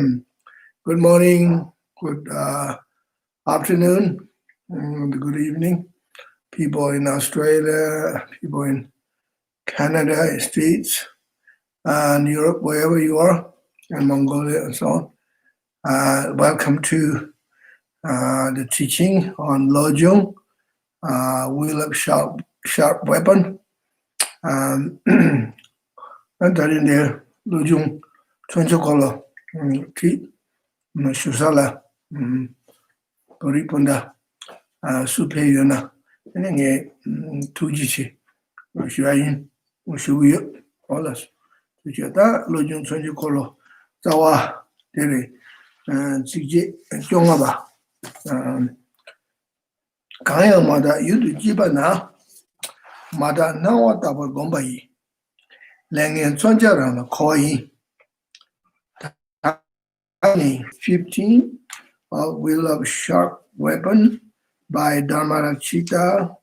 Good morning, good afternoon, good evening, people in Australia, people in Canada, States, and Europe, wherever you are, and Mongolia and so on. Welcome to the teaching on Lojong, wheel of sharp weapon. And that in there, Lojong, Chonchokolo, Ti, Shusala, Poripunda, Supeyuna, and then Tujichi, Shuayin, Shuyu, all us. Tujata, Lojong Chonchokolo, Zawa, Dere, Ziji, and Jongaba. Kaya Mada, you do Jibana, Mada Nawa Double Gombai, Langan Chonjarana, Koi. 15 Wheel of Sharp Weapon by Dharmarachita.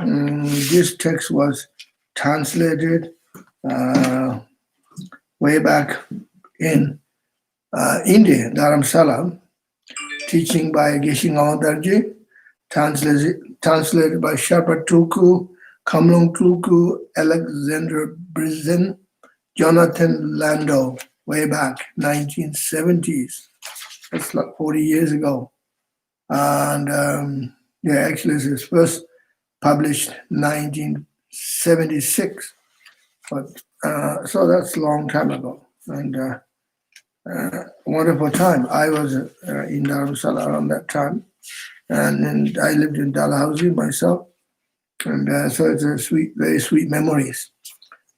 This text was translated way back in India, Dharamsala, teaching by Geshe Darje, translated by Zasep Tulku, Kamlung Tulku, Alexander Brizen, Jonathan Lando, way back 1970s. That's like 40 years ago. And actually it was first published 1976. But so that's a long time ago. And wonderful time. I was in Dharamsala around that time. And I lived in Dalhousie myself. And so it's a sweet, very sweet memories.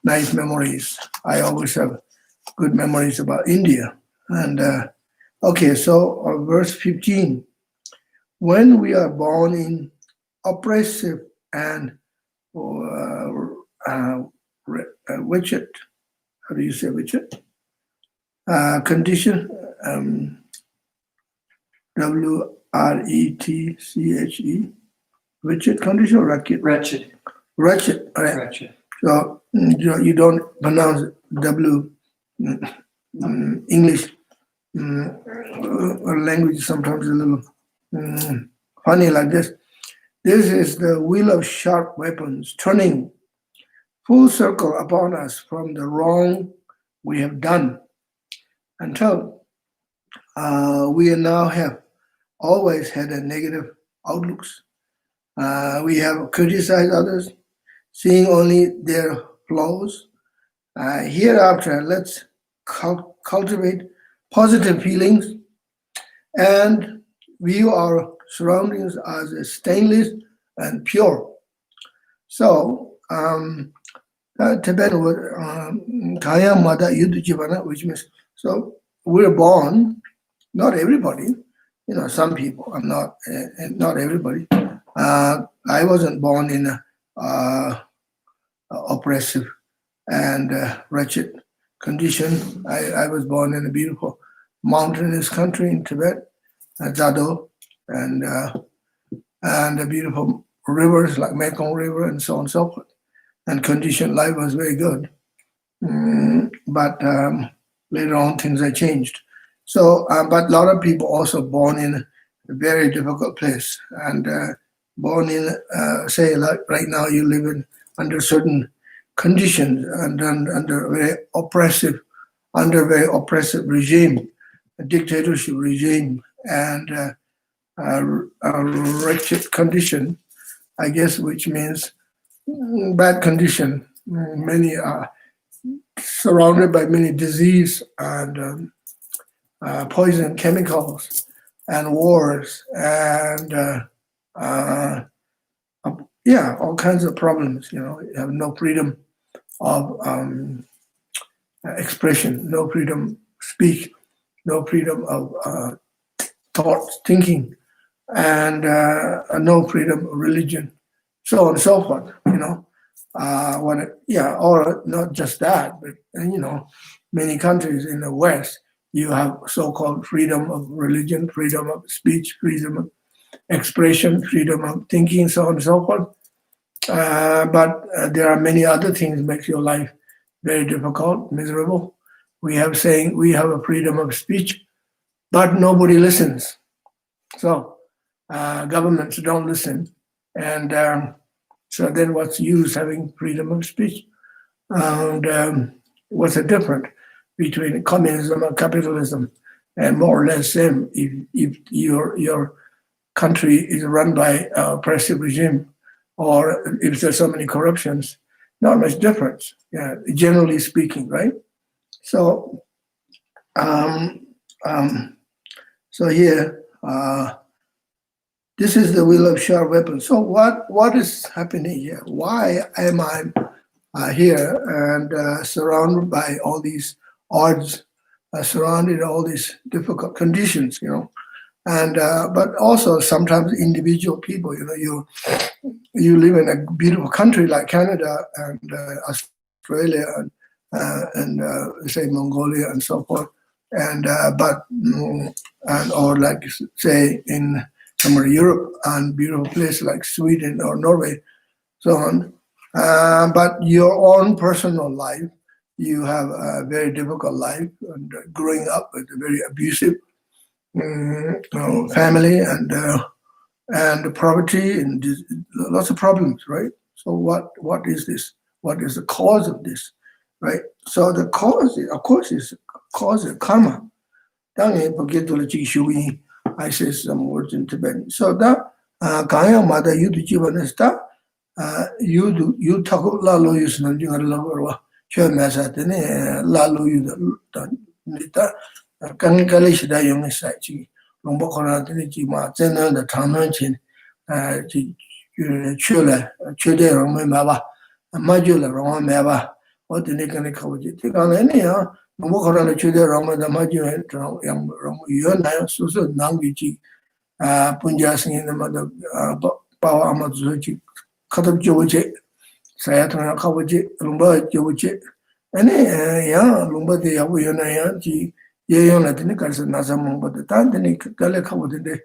Nice memories. I always have good memories about India. And okay, so verse 15. When we are born in oppressive and wretched, how do you say wretched? Condition, W-R-E-T-C-H-E, wretched condition or wretched? Wretched. Wretched, right? Wretched. So you don't pronounce W. English language is sometimes a little funny like this. This is the wheel of sharp weapons turning full circle upon us from the wrong we have done until we now have always had a negative outlooks. We have criticized others, seeing only their flaws. Hereafter, let's cultivate positive feelings and view our surroundings as stainless and pure. So, Tibetan word Kaya Mada Yudhijivana, which means so we're born, not everybody, some people. I'm not everybody. I wasn't born in a oppressive and wretched condition. I was born in a beautiful mountainous country in Tibet, Zado, and the beautiful rivers like Mekong River and so on and so forth. And condition life was very good. But later on things have changed. So, but a lot of people also born in a very difficult place and born in, say, like right now you live in under certain conditions and under very oppressive regime, a dictatorship regime, and a wretched condition, I guess, which means bad condition. Many are surrounded by many disease and poison chemicals and wars and all kinds of problems. You have no freedom of expression, no freedom to speak, no freedom of thought, thinking, and no freedom of religion, so on and so forth. Or not just that, but many countries in the West, you have so-called freedom of religion, freedom of speech, freedom of expression, freedom of thinking, so on and so forth. But there are many other things that make your life very difficult, miserable, we have saying we have a freedom of speech, but nobody listens. So governments don't listen, and so then what's the use having freedom of speech? And what's the difference between communism and capitalism? And more or less same if your country is run by an oppressive regime, or if there's so many corruptions, not much difference, generally speaking, right? So, so here, this is the will of sharp weapon. So what is happening here? Why am I here and surrounded by all these odds, surrounded all these difficult conditions, and but also sometimes individual people, you live in a beautiful country like Canada and Australia and say Mongolia and so forth, and or like say in somewhere Europe and beautiful place like Sweden or Norway, so on. But your own personal life, you have a very difficult life, and growing up with a very abusive family and poverty and lots of problems, right? So what is this? What is the cause of this, right? So the cause, of course, is karma. I say some words in Tibetan. So that kaya mada yudu jivanesta you talk la lo yus nan jinga la gorwa che masa tene la lo yudu nita kan kalish da yung sa chi longbo khona tene ji ma zena da tangnan chin ji chule chude rong me ma ba ma ju la rong me ba o tene kan ko ji ti kan ne ya longbo khona le chude rong me da ma ju yang rong yu na su su nang ji punja sing na ma da pa ama zu ji khatab jo je saya thana khaw je longbo jo je ane ya longbo de ya yu na ya ji ye yon la tene kar sa na sa mong ba de tan tene kale khaw de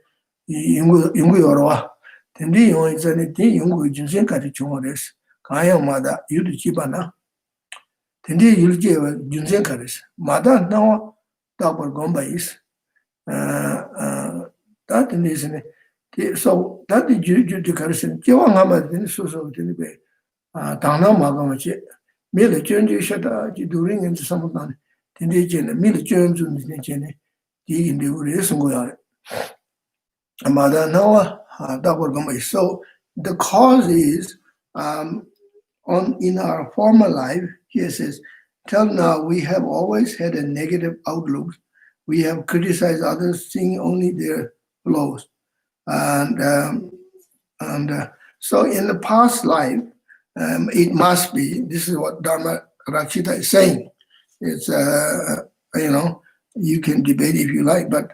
yungu yorwa tende yon izane te yungu jinsen ka de chongo des kaya mada yudu chibana tende yulje jinsen ka des mada na ta por gomba is ta tende isne so that the juju de karsen jewa ngama de so so de be dangna ma ga ma che me le jenju shada ji during in some dan tende je ne me le jenju ne je ne di in de ure so go ya mada na so the cause is in our former life, he says, till now we have always had a negative outlook. We have criticized others, seeing only their flaws. And so in the past life, it must be, this is what Dharma Rakshita is saying. It's, you can debate if you like, but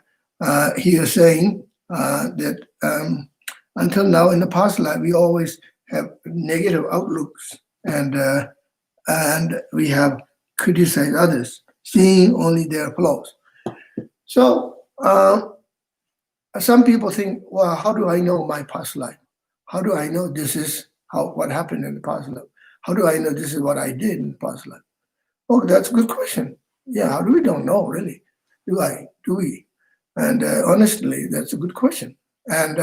he is saying that until now in the past life, we always have negative outlooks and we have criticized others, seeing only their flaws. So some people think, well, how do I know my past life? How do I know this is what happened in the past life? How do I know this is what I did in the past life? Oh, that's a good question. Yeah, how do we don't know really? Do we? And honestly, that's a good question. And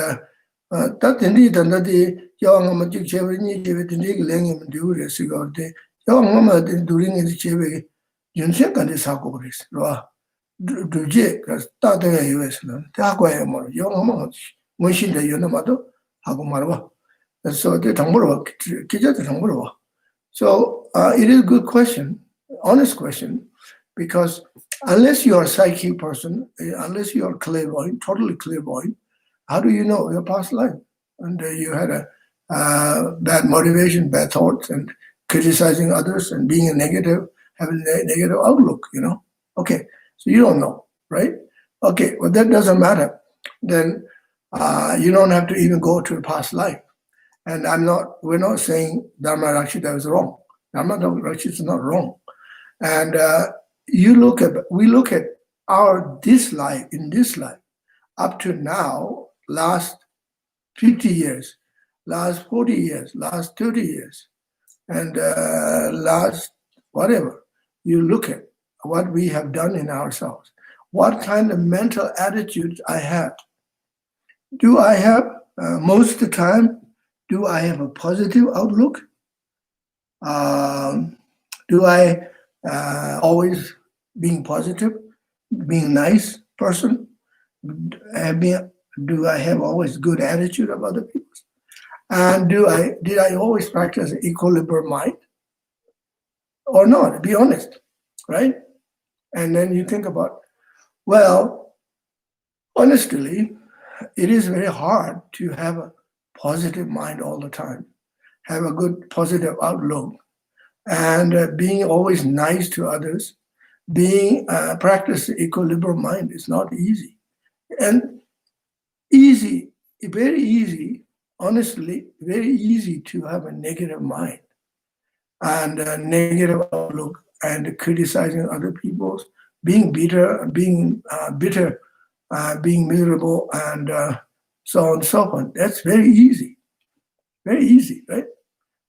that indeed, and that the young magic chever need to do this. You got the young mama doing in the chever, you think on this hakoris, do je, because that day US, Taquay, young mama, when she the Yonamato, Hakomarwa. And so the Tamburwa, Kijat Tamburwa. So it is a good question, honest question, because unless you are a psychic person, unless you are clairvoyant, totally clairvoyant, how do you know your past life? And you had a bad motivation, bad thoughts, and criticizing others and being having a negative outlook, Okay, so you don't know, right? Okay, well, that doesn't matter. Then you don't have to even go to a past life. And we're not saying Dharma Rakshita is wrong. Dharma Rakshita is not wrong. And we look at this life, up to now, last 50 years, last 40 years, last 30 years, and last whatever you look at, what we have done in ourselves. What kind of mental attitudes I have? Do I have, most of the time, do I have a positive outlook? Do I always being positive, being nice person? Do I have always good attitude of other people? And did I always practice equilibrium mind or not? Be honest, right? And then you think about, well, honestly, it is very hard to have a positive mind all the time, have a good positive outlook, and being always nice to others, being practice equilibrium mind is not easy. And easy, very easy, honestly, very easy to have a negative mind and a negative outlook and criticizing other people's, being bitter, being being miserable, and so on and so on. That's very easy, right?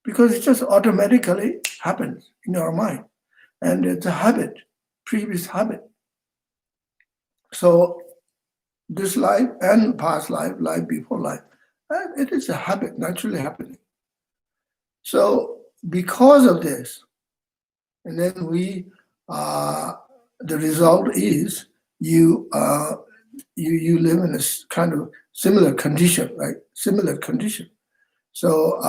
Because it just automatically happens in our mind. And it's a habit, previous habit. So this life and past life, life before life, it is a habit naturally happening. So because of this, and then the result is you live in a kind of similar condition, right? Similar condition. So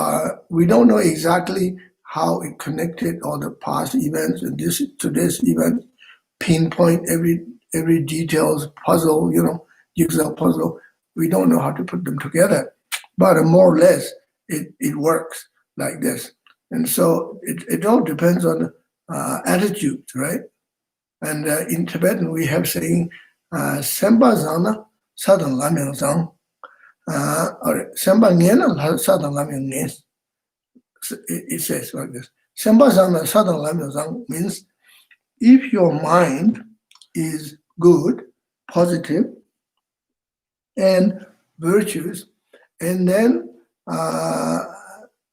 we don't know exactly how it connected all the past events and to this event, pinpoint every details puzzle, jigsaw puzzle. We don't know how to put them together, but more or less it works like this. And so it all depends on attitude, right? And in Tibetan we have saying, "Semba zana sadang lamyang zang," or "Semba ngena sadang lamyang nes." It says like this. "Semba zana sadang lamyang zang" means if your mind is good, positive, and virtuous, and then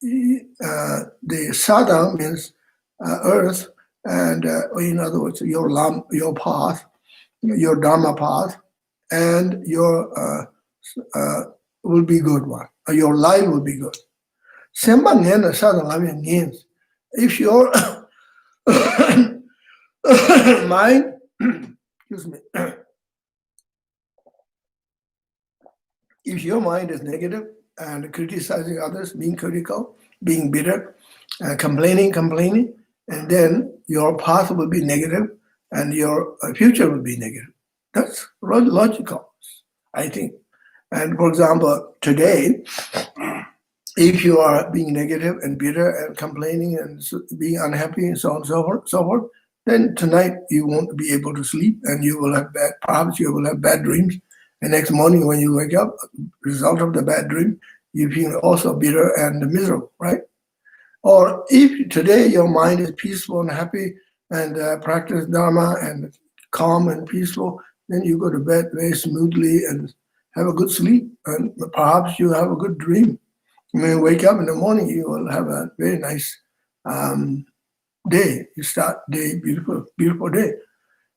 the sadang means earth, and in other words, your path, your dharma path, and your will be good one. Your life will be good. Semba ngena sadang means if your mind, excuse me, if your mind is negative and criticizing others, being critical, being bitter, complaining, and then your path will be negative and your future will be negative. That's logical, I think. And for example, today, if you are being negative and bitter and complaining and being unhappy and so on and so forth, then tonight you won't be able to sleep and you will have perhaps you will have bad dreams. And next morning when you wake up, result of the bad dream, you feel also bitter and miserable, right? Or if today your mind is peaceful and happy and practice Dharma and calm and peaceful, then you go to bed very smoothly and have a good sleep, and perhaps you have a good dream. When you wake up in the morning, you will have a very nice day. You start day, beautiful day.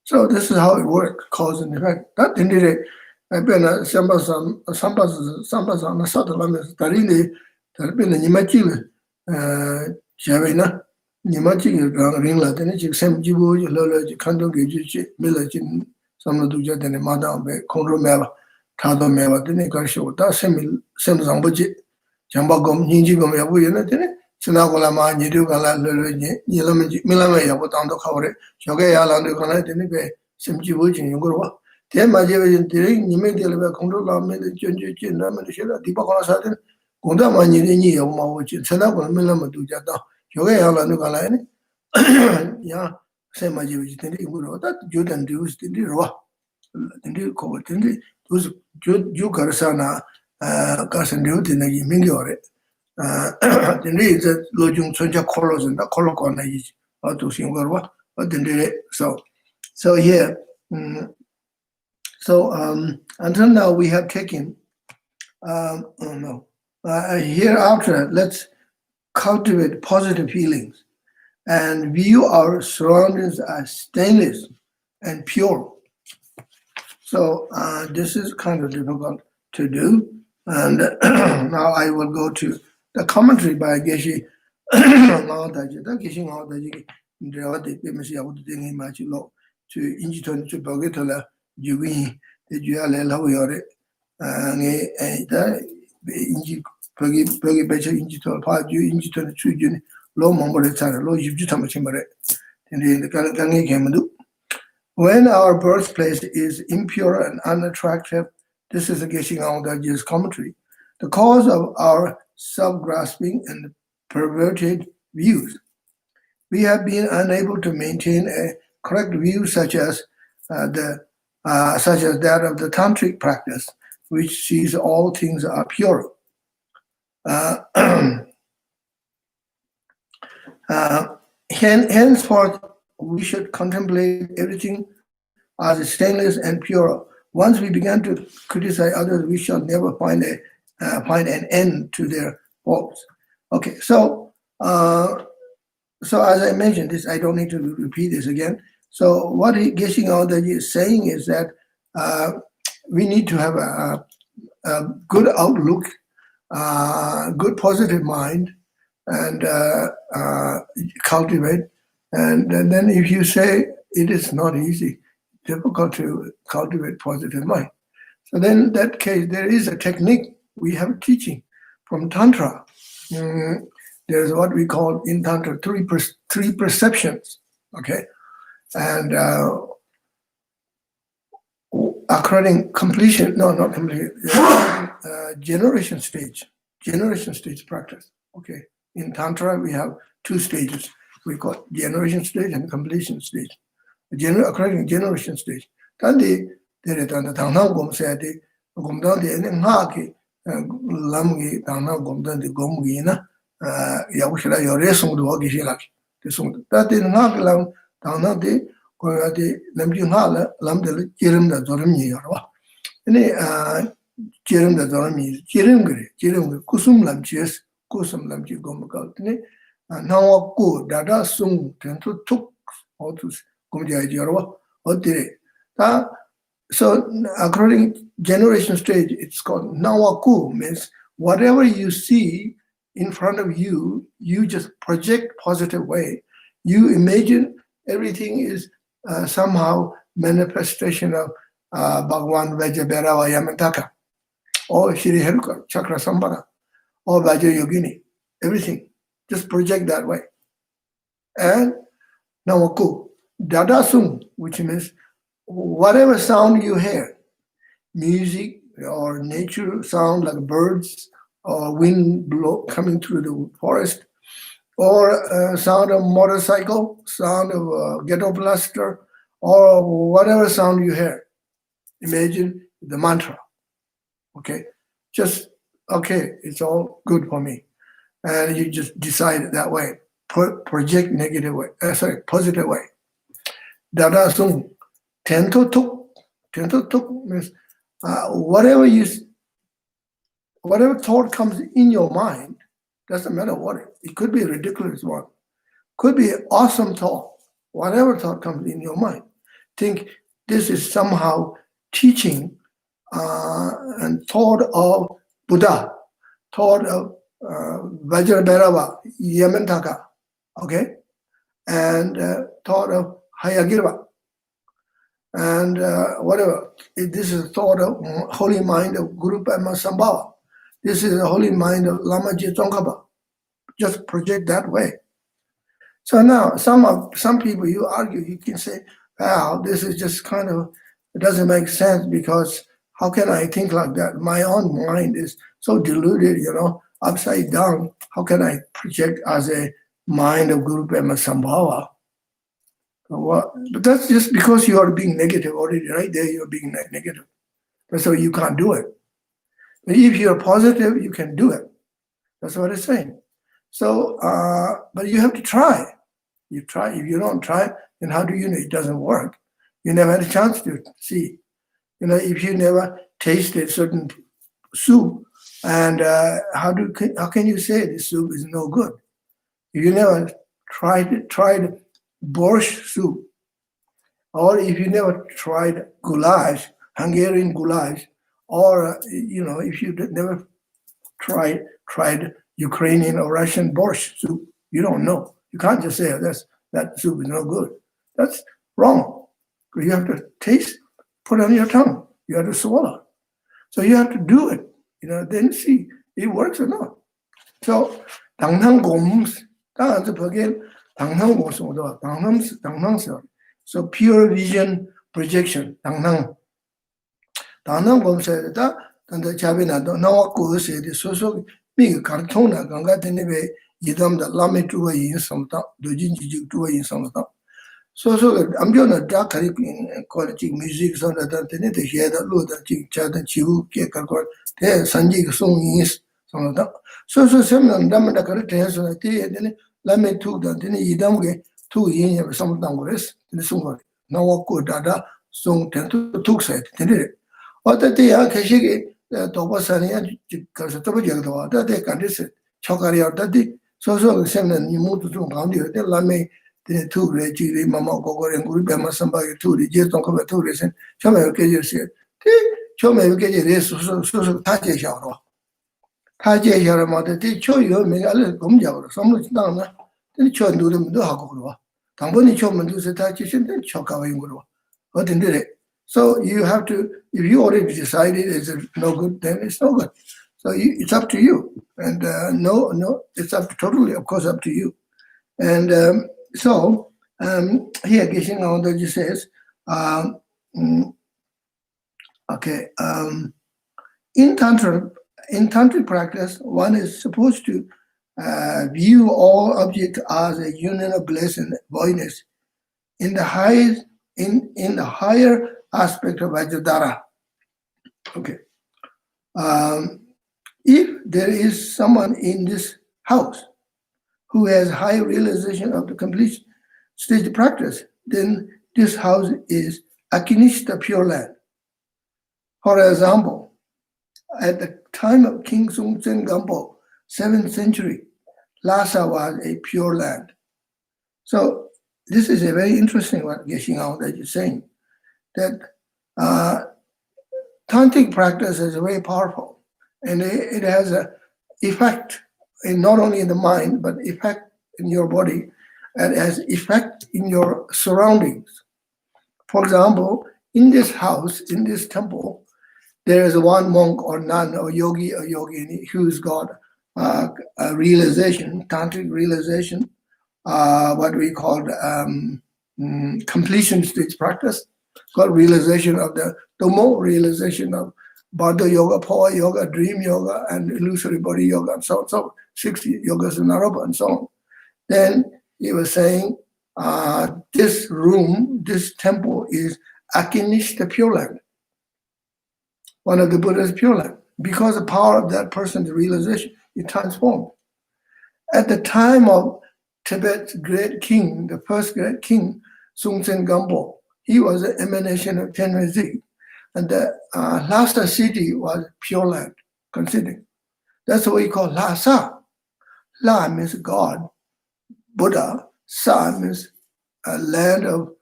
So this is how it works, cause and effect. That indeed, I've been a sambasana sadalam tarini, there's been a nimachil, Javina, nimachil, ringla, then it's some jibu, lola, kando giji, milachin, some of the duja, then a madam, kondro meva, tado meva, then a garsho, that's sem zambuji, jambagom, ninjigom yabu, then Sinagola ma, Nidu gala, Milama yabu, tando kawre, Shoga yalan, the gala, then a sem jibu, Yungurwa. Then my Javan, you may deliver Kondo Lame, the Junju, Namanishila, Dipakona Satin, Kunda Mani, Yoma, which is Senago, Milama do Jata, Shoga Nugalani, Ya, same as you did, that Judan Jews did the Roa, the Cover, those Jukarsana, Carson Duty, Mingiore, the reads that Lojong Sonja Colos and the Colocona is or to Singorwa, but then so here. So until now we have taken, hereafter let's cultivate positive feelings and view our surroundings as stainless and pure. So this is kind of difficult to do. And now I will go to the commentary by Geshe Ngāwataji. The Geshe Ngāwataji Ndrawati Pemesi Abutingi Machilo to Injiton to Bogetola Jugi, the Juale Lawyore, and Inji Puggy Becher Injitol Paju, Injiton Chujun, Low Momboretana, Low Jujutamachimbare, and the Kalakangi Kamadu. When our birthplace is impure and unattractive, this is a Geshe Ngāwataji's commentary, the cause of our self-grasping and perverted views. We have been unable to maintain a correct view such as that of the tantric practice, which sees all things are pure. Henceforth, we should contemplate everything as stainless and pure. Once we begin to criticize others, we shall never find an end to their faults. Okay, so as I mentioned this, I don't need to repeat this again. So what Geshe Ngāwataji is saying is that we need to have a good outlook, good positive mind, and cultivate. And then if you say it is not easy, difficult to cultivate positive mind. So then in that case, there is a technique. We have teaching from Tantra. There's what we call in Tantra three perceptions, okay? And according completion, no, not completion, generation stage practice, okay? In Tantra, we have two stages. We call generation stage and completion stage. According generation stage. Then there is the Tangnam Gom said, Gomdan the Enhaki, Lamgi, Tangnam Gomdan the Gomgina, Yabushla, your resong to Ogishilaki. The song that in Hakilam, Tangnam de Goyati, Lamjinhala, Lamdel, Jirim the Zormi Yarwa. Any Jirim the Zormi, Jirim, Kusum Lamches, Kusum Lamji Gomakal, now go, Dada Sung, Tentu took all to so according generation stage, it's called Nawaku, means whatever you see in front of you, you just project positive way. You imagine everything is somehow manifestation of Bhagwan Vajabhayava Yamantaka, or Shri Heruka, Chakra Sambhara, or Vajra Yogini, everything. Just project that way. And Nawaku. Dadasung, which means whatever sound you hear, music or nature sound like birds or wind coming through the forest, or sound of motorcycle, sound of ghetto blaster, or whatever sound you hear. Imagine the mantra, okay? Just, okay, it's all good for me. And you just decide it that way, project negative way, positive way. Dada Sung, Tento Tuk means whatever thought comes in your mind, doesn't matter what it could be a ridiculous one, could be an awesome thought, whatever thought comes in your mind. Think this is somehow teaching and thought of Buddha, thought of Vajrabhairava, Yamantaka, okay? And thought of Hayagirva, and whatever. This is a thought of holy mind of Guru Padma Sambhava. This is a holy mind of Lama Je Tsongkhapa. Just project that way. So now, some people you argue, you can say, wow, this is just kind of, it doesn't make sense because how can I think like that? My own mind is so deluded, upside down. How can I project as a mind of Guru Padma Sambhava? But that's just because you are being negative already, right there you're being negative. That's why you can't do it. But if you're positive, you can do it. That's what it's saying. So, but you have to try. You try. If you don't try, then how do you know it doesn't work? You never had a chance to see. If you never tasted certain soup, and how can you say this soup is no good? If you never tried borscht soup, or if you never tried goulash, Hungarian goulash, or if you never tried Ukrainian or Russian borscht soup, you don't know. You can't just say, oh, that soup is no good. That's wrong. You have to taste, put on your tongue. You have to swallow. So you have to do it, then see it works or not. So 당당 goms, again, 당당 goms, so pure vision projection, 당당 goms da tanda chabina nawa ko se de so mi karthona ganga tenebe yidam da lame tuwa yin samta dojin ji tuwa yin samta. So I'm gonna dark quality music so that the hear the load that chada chiu ke karkor te sanji song is so that so similar damada karate so that then lame tu da then idam ge tu yin some dangores the song now ko dada song ten to took set then or that they are kashigi topasania karsato jagdo that they can this chokari or that so similar you move to pound the lame the two reggie mama go and group and somebody to the jet on cover tourism. Chome get you said, Chome get you this so Taje Sharo. Taje Yaramata, they show you make a little gumja, so much down there. Then Chon do them do Hakura. Tamboni Choman do the Taji, then Choka in Guru. What in did it? So you have to, if you already decided it's no good, then it's no good. So it's up to you. And no, it's totally, of course, up to you. And so here Geshe Ngawdaji says, in tantric practice, one is supposed to view all objects as a union of bliss and voidness in the highest, in the higher aspect of Ajadara. Okay. If there is someone in this house who has high realization of the complete stage of practice, then this house is Akinishta Pure Land. For example, at the time of King Sungtsen Gampo, 7th century, Lhasa was a pure land. So this is a very interesting what Geshe Ngawdaji is saying, that tantric practice is very powerful, and it has an effect not only in the mind, but effect in your body, and has effect in your surroundings. For example, in this house, in this temple, there is one monk or nun or yogi or yogini who's got a realization, tantric realization, what we call completion stage practice, called realization of the Tomo, realization of Bardha yoga, power yoga, dream yoga, and illusory body yoga, and so on. So 60 yogas in Arupa and so on. Then he was saying, this room, this temple is Akinishta Pure Land, one of the Buddha's Pure Land, because the power of that person's realization, it transformed. At the time of Tibet's great king, the first great king, Sungtsen Gampo, he was an emanation of Chenrezig. And the Lhasa city was Pure Land, considered. That's what we call Lhasa. La means God, Buddha. Sa means a land of,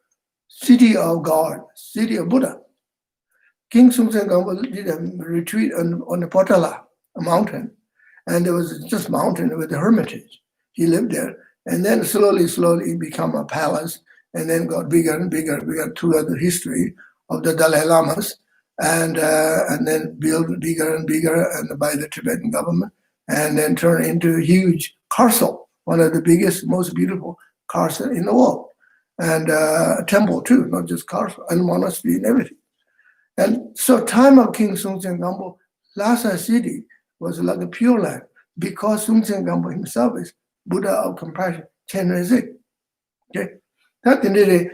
city of God, city of Buddha. King Sungtsen Gampo did a retreat on the Potala, a mountain. And there was just mountain with a hermitage. He lived there. And then slowly it became a palace, and then got bigger and bigger. We got throughout the history of the Dalai Lamas, and then built bigger and bigger and by the Tibetan government, and then turned into a huge castle, one of the biggest, most beautiful castles in the world, and a temple too, not just castle, and monastery and everything. And so time of King Sungtsen Gampo, Lhasa city was like a pure land, because Sungtsen Gampo himself is Buddha of compassion, Chenrezig. Okay, that in the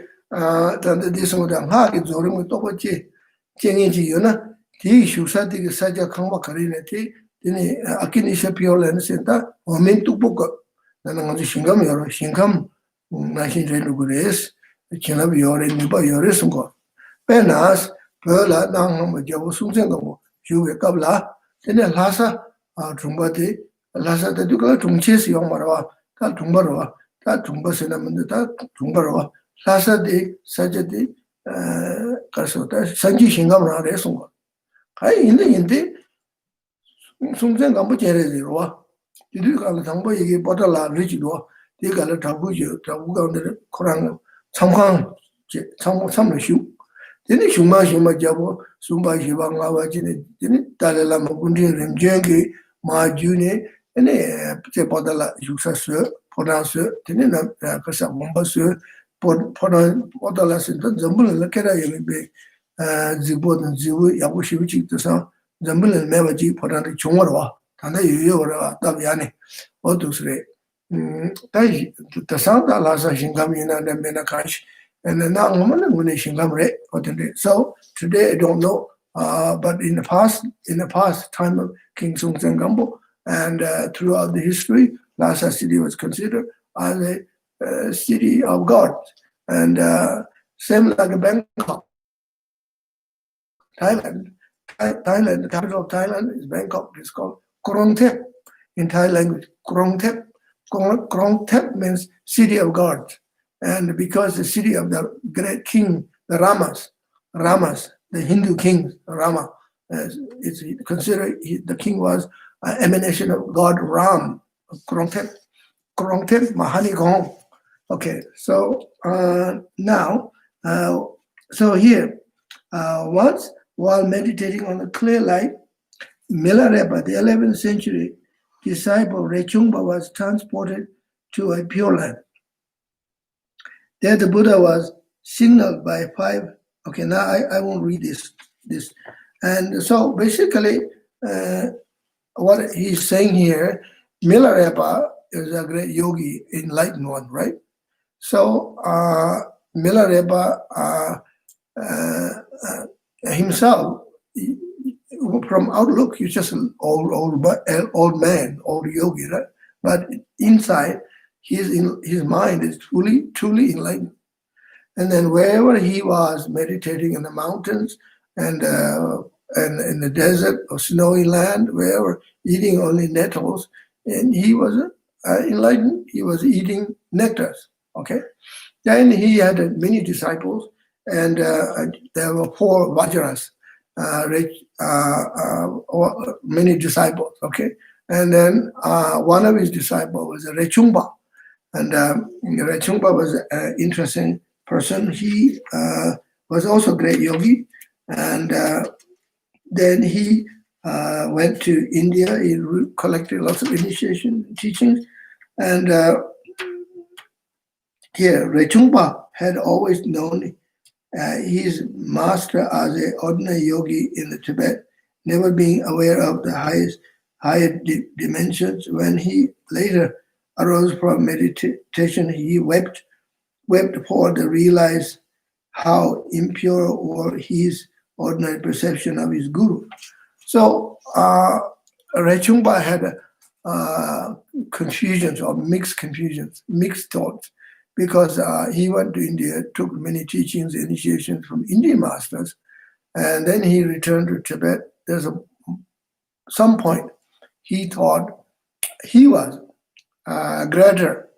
this one the ha ki zorim to ko che chengi ji yona ti shusa ti saja khangwa karine ti ni Akinishta Pure Land senta momentu poko na ngi shingam yoro shingam na shin re lugures chena bi yore ni ba yore sungo penas pela nang mo jawo Sungtsen Gampo juwe kabla tene Lhasa trumba ti Lhasa de du ka trumche si yong marwa ta trumba ro 다 중바스나면도 다 중바로 사사디 사제디 가서 다 산지 신감을 하래서 가이 인데 송전 간부 제래지로 와 이들 가서 정보 얘기 보달라 리지도 이가를 잡고죠 잡고가는데 코랑 참광 참고 참으시오 되는 흉마 잡고 숨바 희방라와 지네 되는 달라 먹은데 렘쟁게 마주네 ene se podala yuksasö podasö tinena kasa mombasö podala sinta zambul la kera yebe zibo zibu yabu shibichi tsa zambul meba ji podana chungwa tanda yuyo wa tab yani odusre tai tasanda la sa shingam ina na mena kash and na ngomana ngune shingam re odende so today I don't know but in the past time of King Sungtsen Gampo and throughout the history, Lhasa city was considered as a city of God. And same like Bangkok, Thailand. Thailand, the capital of Thailand is Bangkok. It's called Krong Thep in Thai language. Krong Thep. Krong Thep means city of God. And because the city of the great king, the Ramas, the Hindu king, Rama, it's considered the king was emanation of God Ram, Krongtep, Mahani Gong. Okay, so now, so here, once while meditating on the clear light, Milarepa, the 11th century disciple Rechungpa, was transported to a Pure Land. There the Buddha was signaled by 5. Okay, now I won't read this. And so basically, what he's saying here, Milarepa is a great yogi, enlightened one, right? So Milarepa himself, from outlook, he's just an old man, old yogi, right? But inside, his mind is truly enlightened. And then wherever he was meditating in the mountains and in the desert or snowy land, wherever eating only nettles, and he was enlightened. He was eating nectars. Okay, then he had many disciples, and there were 4 Vajras, many disciples. Okay, and then one of his disciples was Rechungpa, and Rechungpa was an interesting person. He was also a great yogi, and then he went to India. He collected lots of initiation teachings, and here Rechungpa had always known his master as an ordinary yogi in the Tibet, never being aware of the higher dimensions. When he later arose from meditation, he wept for the realize how impure was his ordinary perception of his guru. So Rechungpa had confusions or mixed thoughts, because he went to India, took many teachings, initiations from Indian masters, and then he returned to Tibet. There's some point he thought he was greater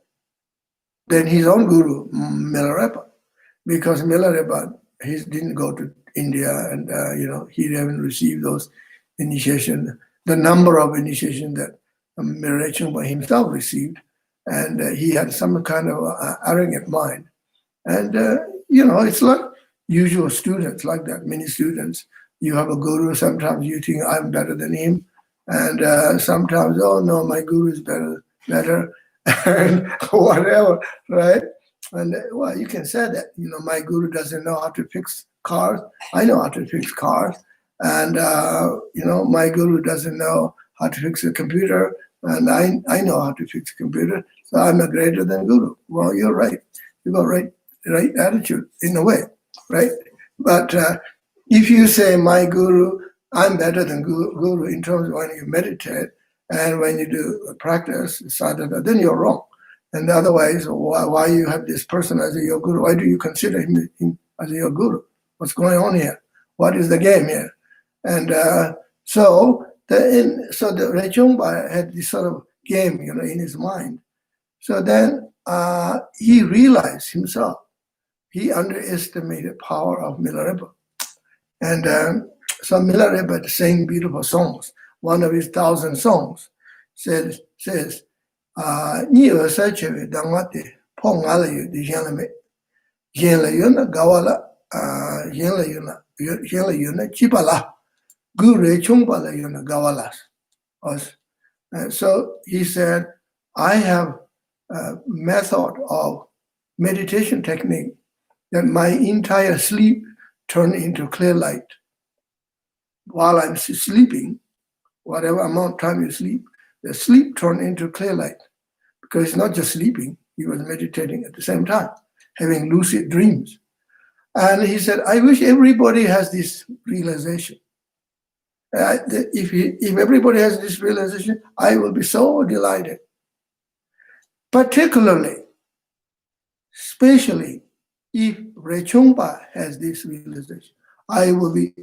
than his own guru, Milarepa, because Milarepa, he didn't go to India, and he haven't received those initiation, the number of initiation that Milarepa himself received, and he had some kind of arrogant mind, and it's like usual students like that. Many students, you have a guru. Sometimes you think I'm better than him, and sometimes, oh no, my guru is better, and whatever, right? And well, you can say that, my guru doesn't know how to fix cars. I know how to fix cars. And, my guru doesn't know how to fix a computer. And I know how to fix a computer. So I'm a greater than guru. Well, you're right. You got right attitude in a way, right? But if you say my guru, I'm better than guru in terms of when you meditate and when you do practice, sadhana, then you're wrong. And otherwise, why you have this person as your guru? Why do you consider him as your guru? What's going on here? What is the game here? And so the Rechungpa had this sort of game, in his mind. So then he realized himself, he underestimated power of Milarepa. And so Milarepa sang beautiful songs. One of his 1,000 songs says, Ni Sachewe Dangate, Pongala yu di Yaname, Yanla Yuna Gawala, Yanla Yuna Chipala, Gure Chumpala Yuna Gawalas. So he said, I have a method of meditation technique that my entire sleep turned into clear light. While I'm sleeping, whatever amount of time you sleep, the sleep turned into clear light. Because it's not just sleeping, he was meditating at the same time, having lucid dreams. And he said, I wish everybody has this realization. If everybody has this realization, I will be so delighted. Particularly, especially if Rechungpa has this realization, I will be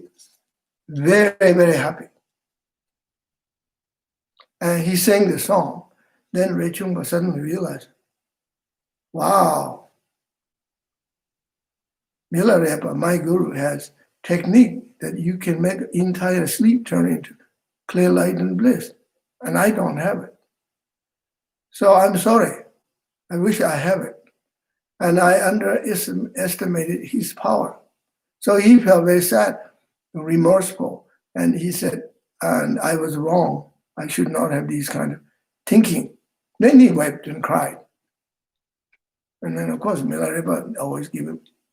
very, very happy. And he sang the song. Then Rechungpa suddenly realized, wow, Milarepa, my guru, has technique that you can make entire sleep turn into clear light and bliss. And I don't have it. So I'm sorry. I wish I have it. And I underestimated his power. So he felt very sad, remorseful. And he said, and I was wrong. I should not have these kind of thinking. Then he wept and cried. And then, of course, Milarepa always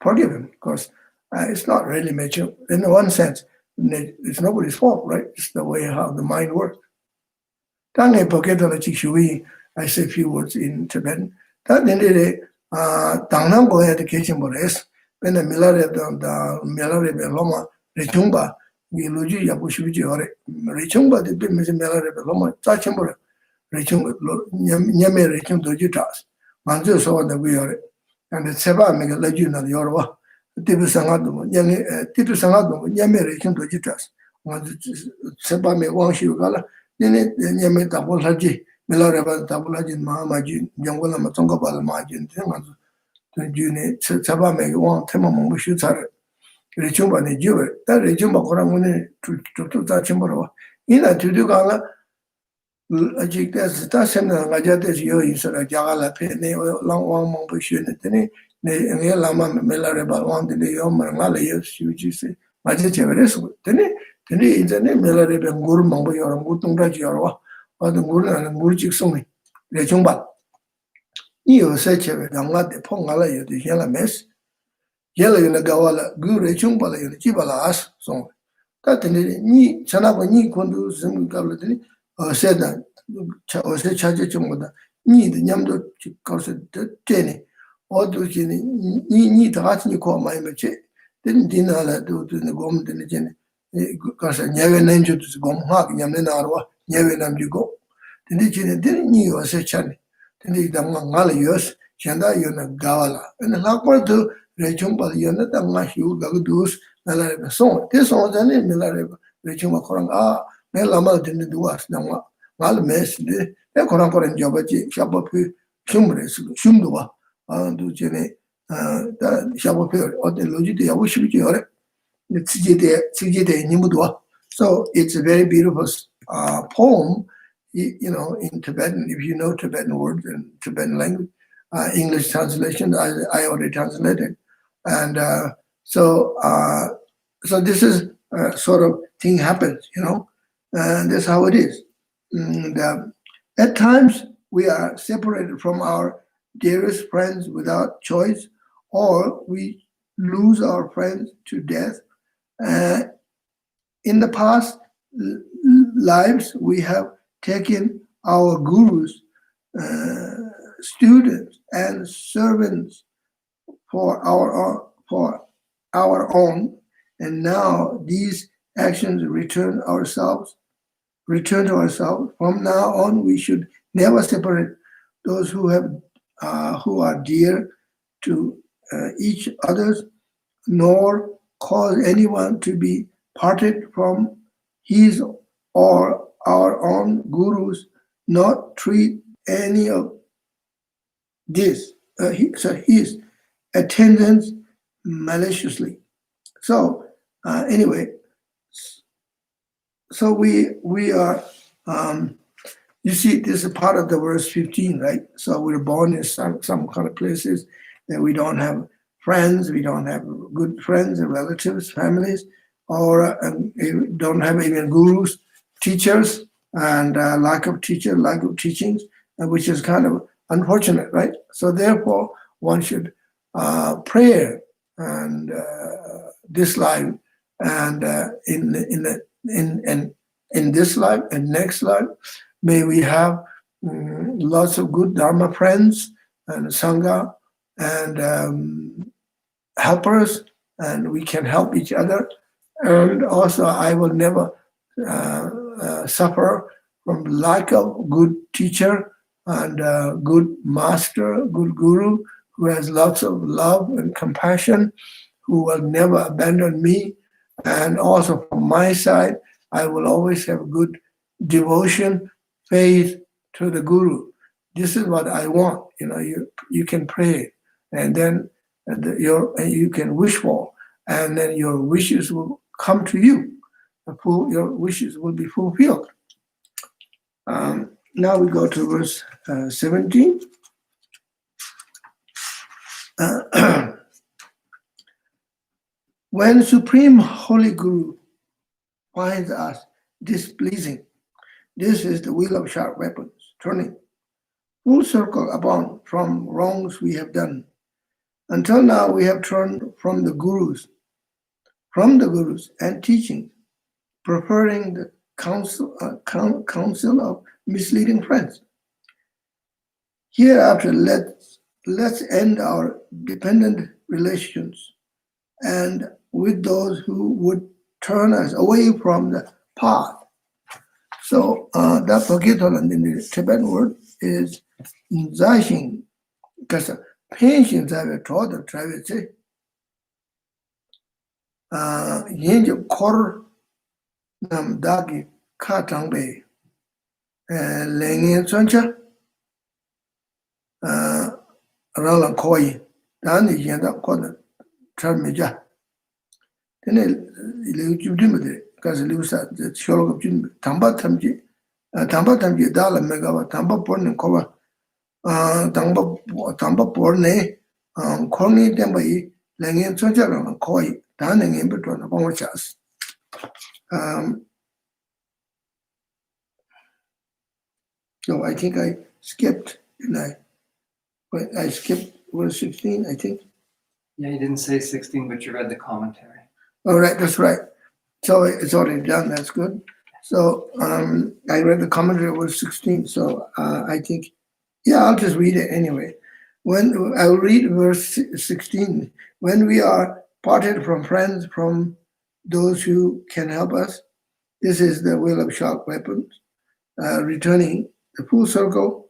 forgive him, because it's not really mature. In one sense, it's nobody's fault, right? It's the way how the mind works. I say a few words in Tibetan. That ended Tangnam Goya the kitchen bores, when the Milarepa Loma, Rechungba, Giluji Yabushuji or Rechungba, the Bimis Milarepa Loma, Tachambura, Rechung, Yame Rechung Dojitas, Manzu saw the we are, and the Seba make a legend of the Yorwa, Tibu Sangadu, Yame Rechung Dojitas, Seba me one shugala, then it Yame Tabulaji. Milarepa Tabulajin Mahamajin, Yangwala Matonga Balamajin, Timanzu, the Juni, Saba make one Temamo Shutar, Rechumba ne Juve, that Rechumba Koramuni to Chimboro. In a Tudugala, Ajik, that's Tassan, Rajates, you instead of Jagala, Penny, long one Mompushin, ne Lama Milarepa, one the Yom Malayas, you say, Majacheveres, Tenny, in the name Milarepa Guru Mambo or Mutung Rajorwa. The Guru and Murjik Sumi, Rechungba. You said, I'm not the Pongala, you the Yella mess. Yella in the Gawala, Guru Rechungba, you the Chibala as song. That in the knee, Chanaba Ni Kundu, some Gavlatini, or said that, or said Chachumada, Ni the Yamdo Chikosa Jenny, or do Ni the Hatni call my mache, didn't dinner do to the Gom the Jenny, because I never named you to Gom Hak, Yaminarwa. Yevenam you go. The Nijin didn't knew as a chan. The Nidamala years, Chanda Yuna Gawala. And the Lakwa to Rechumba Yuna, the Mahu Gagudus, Milareva song. This was the name Milareva, Rechuma Korang. Melama didn't do us. Now, Malmes, the Korankor and Jabaji, Shabapu, Shumres, Shumdua, do Jene, the Shabapu, or the Logiti, I wish you were the Tijide Nimudua. So it's a very beautiful poem, in Tibetan, if you know Tibetan words and Tibetan language, English translation, I already translated. And so this is sort of thing happens, and that's how it is. And at times, we are separated from our dearest friends without choice, or we lose our friends to death. In the past lives, we have taken our gurus, students, and servants for our own, and now these actions return to ourselves. From now on, we should never separate those who are dear to each others, nor cause anyone to be parted from his or our own gurus, not treat any of his attendance maliciously. So anyway, so we are. You see, this is part of the verse 15, right? So we're born in some kind of places that we don't have friends, we don't have good friends and relatives, families, or don't have even gurus, teachers, and lack of teachings, which is kind of unfortunate, right? So therefore, one should pray and this life and in this life and next life. May we have lots of good Dharma friends and Sangha and helpers, and we can help each other. And also, I will never suffer from lack of good teacher and good master, good guru who has lots of love and compassion, who will never abandon me. And also from my side, I will always have good devotion, faith to the guru. This is what I want. You can pray, and then you can wish for, and then your wishes will come to you. Your wishes will be fulfilled. Now we go to verse 17. When Supreme Holy Guru finds us displeasing, this is the wheel of sharp weapons, turning full circle upon from wrongs we have done. Until now, we have turned from the gurus and teaching, preferring the counsel of misleading friends. Hereafter, let's end our dependent relations and with those who would turn us away from the path. So that Pagitolan in the Tibetan word is Zasep because pension that taught the travel say Yen Kor Nam Dagi Katangbe Lengen Soncha Rala Koi Dani Yenda Kona Charmeja. Then you do it because Lusa, the Sholok of Jim, Tamba Tamji, Dala Megawa, Tamba Born and Cover, Tamba Borne, Corny Dembai, Langan Sonja and Koi, Danning in between upon chas. So I think I skipped, I skipped verse 16, I think. Yeah, you didn't say 16, but you read the commentary. All right, that's right. So it's already done, that's good. So I read the commentary of verse 16, so I think, yeah, I'll just read it anyway. When I'll read verse 16, when we are parted from friends, from those who can help us, this is the wheel of sharp weapons, returning the full circle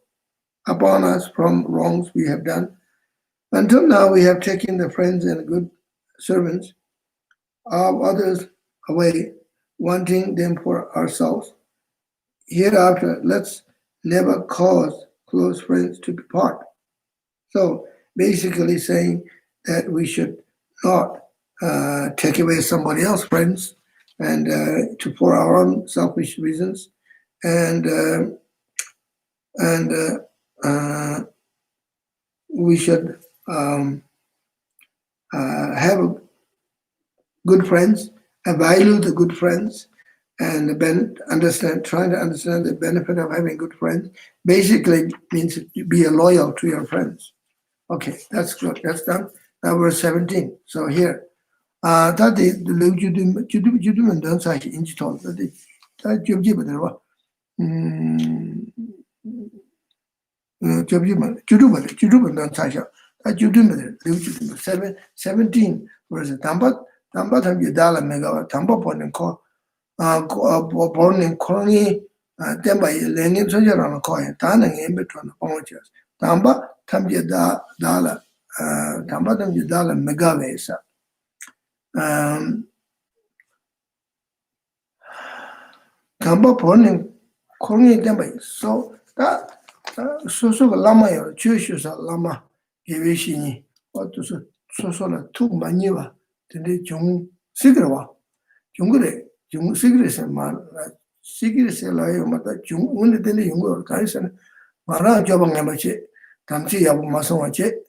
upon us from wrongs we have done. Until now, we have taken the friends and good servants of others away, wanting them for ourselves. Hereafter, let's never cause close friends to part. So basically saying that we should not take away somebody else's friends and for our own selfish reasons, and we should have good friends, value the good friends, and trying to understand the benefit of having good friends. Basically means be loyal to your friends. Okay, that's good. That's done. Now verse 17. So here, that the Juduman don't say in Chiton, that Juduman, Juduman don't say that Juduman, 17 verse Tambat have Yadala Megawa, Tambapon and call born in Colony, Demba Lenin Soja on a coin, Tanning in between the ponchers. Tamba Tamja Dala, Tamba Tamja Dala Megavesa. Tamba born in Colony Demba. So that 소소 라마요 주슈사 라마 게베시니 어떠서 소소나 툭 많이 와 근데 좀 시그러와 중그래 중 시그레세 말 시그레세라요 맞다 중 오늘 되는 연구 가이서는 말아 줘방에 맞지 담지 야부 마성하지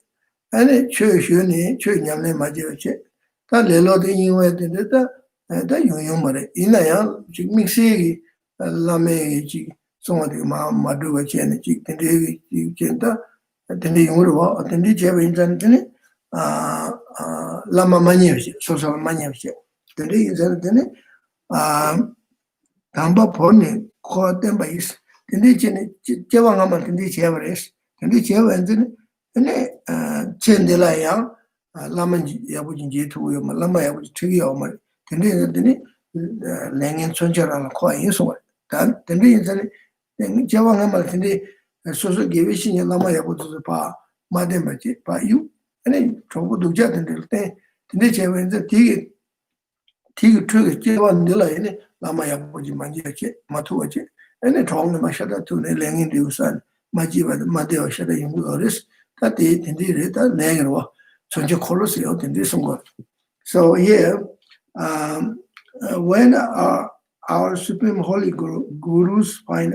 아니 최슈니 최냠내 맞지지 다 레로데 인외 된다 다 용용 말에 이나야 지금 믹스이 라메 지 송어디 마두가 제네 지 근데 진짜 근데 용으로 와 근데 제가 인자는 라마 마니오시 소소 마니오시 근데 인자는 담바 보니 코템바 있어 근데 제네 제왕하면 근데 제버레스 근데 제왕은 근데 첸델라야 라만지 야부진 제투요 라마 야부지 특이요 말 근데 랭인 손절하는 거에 있어 단 근데 인자는 제왕하면 근데 소소 개비신이 라마 야부지 봐 마데마지 봐유 아니 저거 도자 된데 근데 제왕은 되게 트게 제왕들라 얘네 라마 야부지 만지지 마투어지 ene thong ma shada tu ne lengin de usan ma ji ba ma de shada yung oris ta de tindi re ta negro chonje kholos yo tindi song. So here when our supreme holy gurus find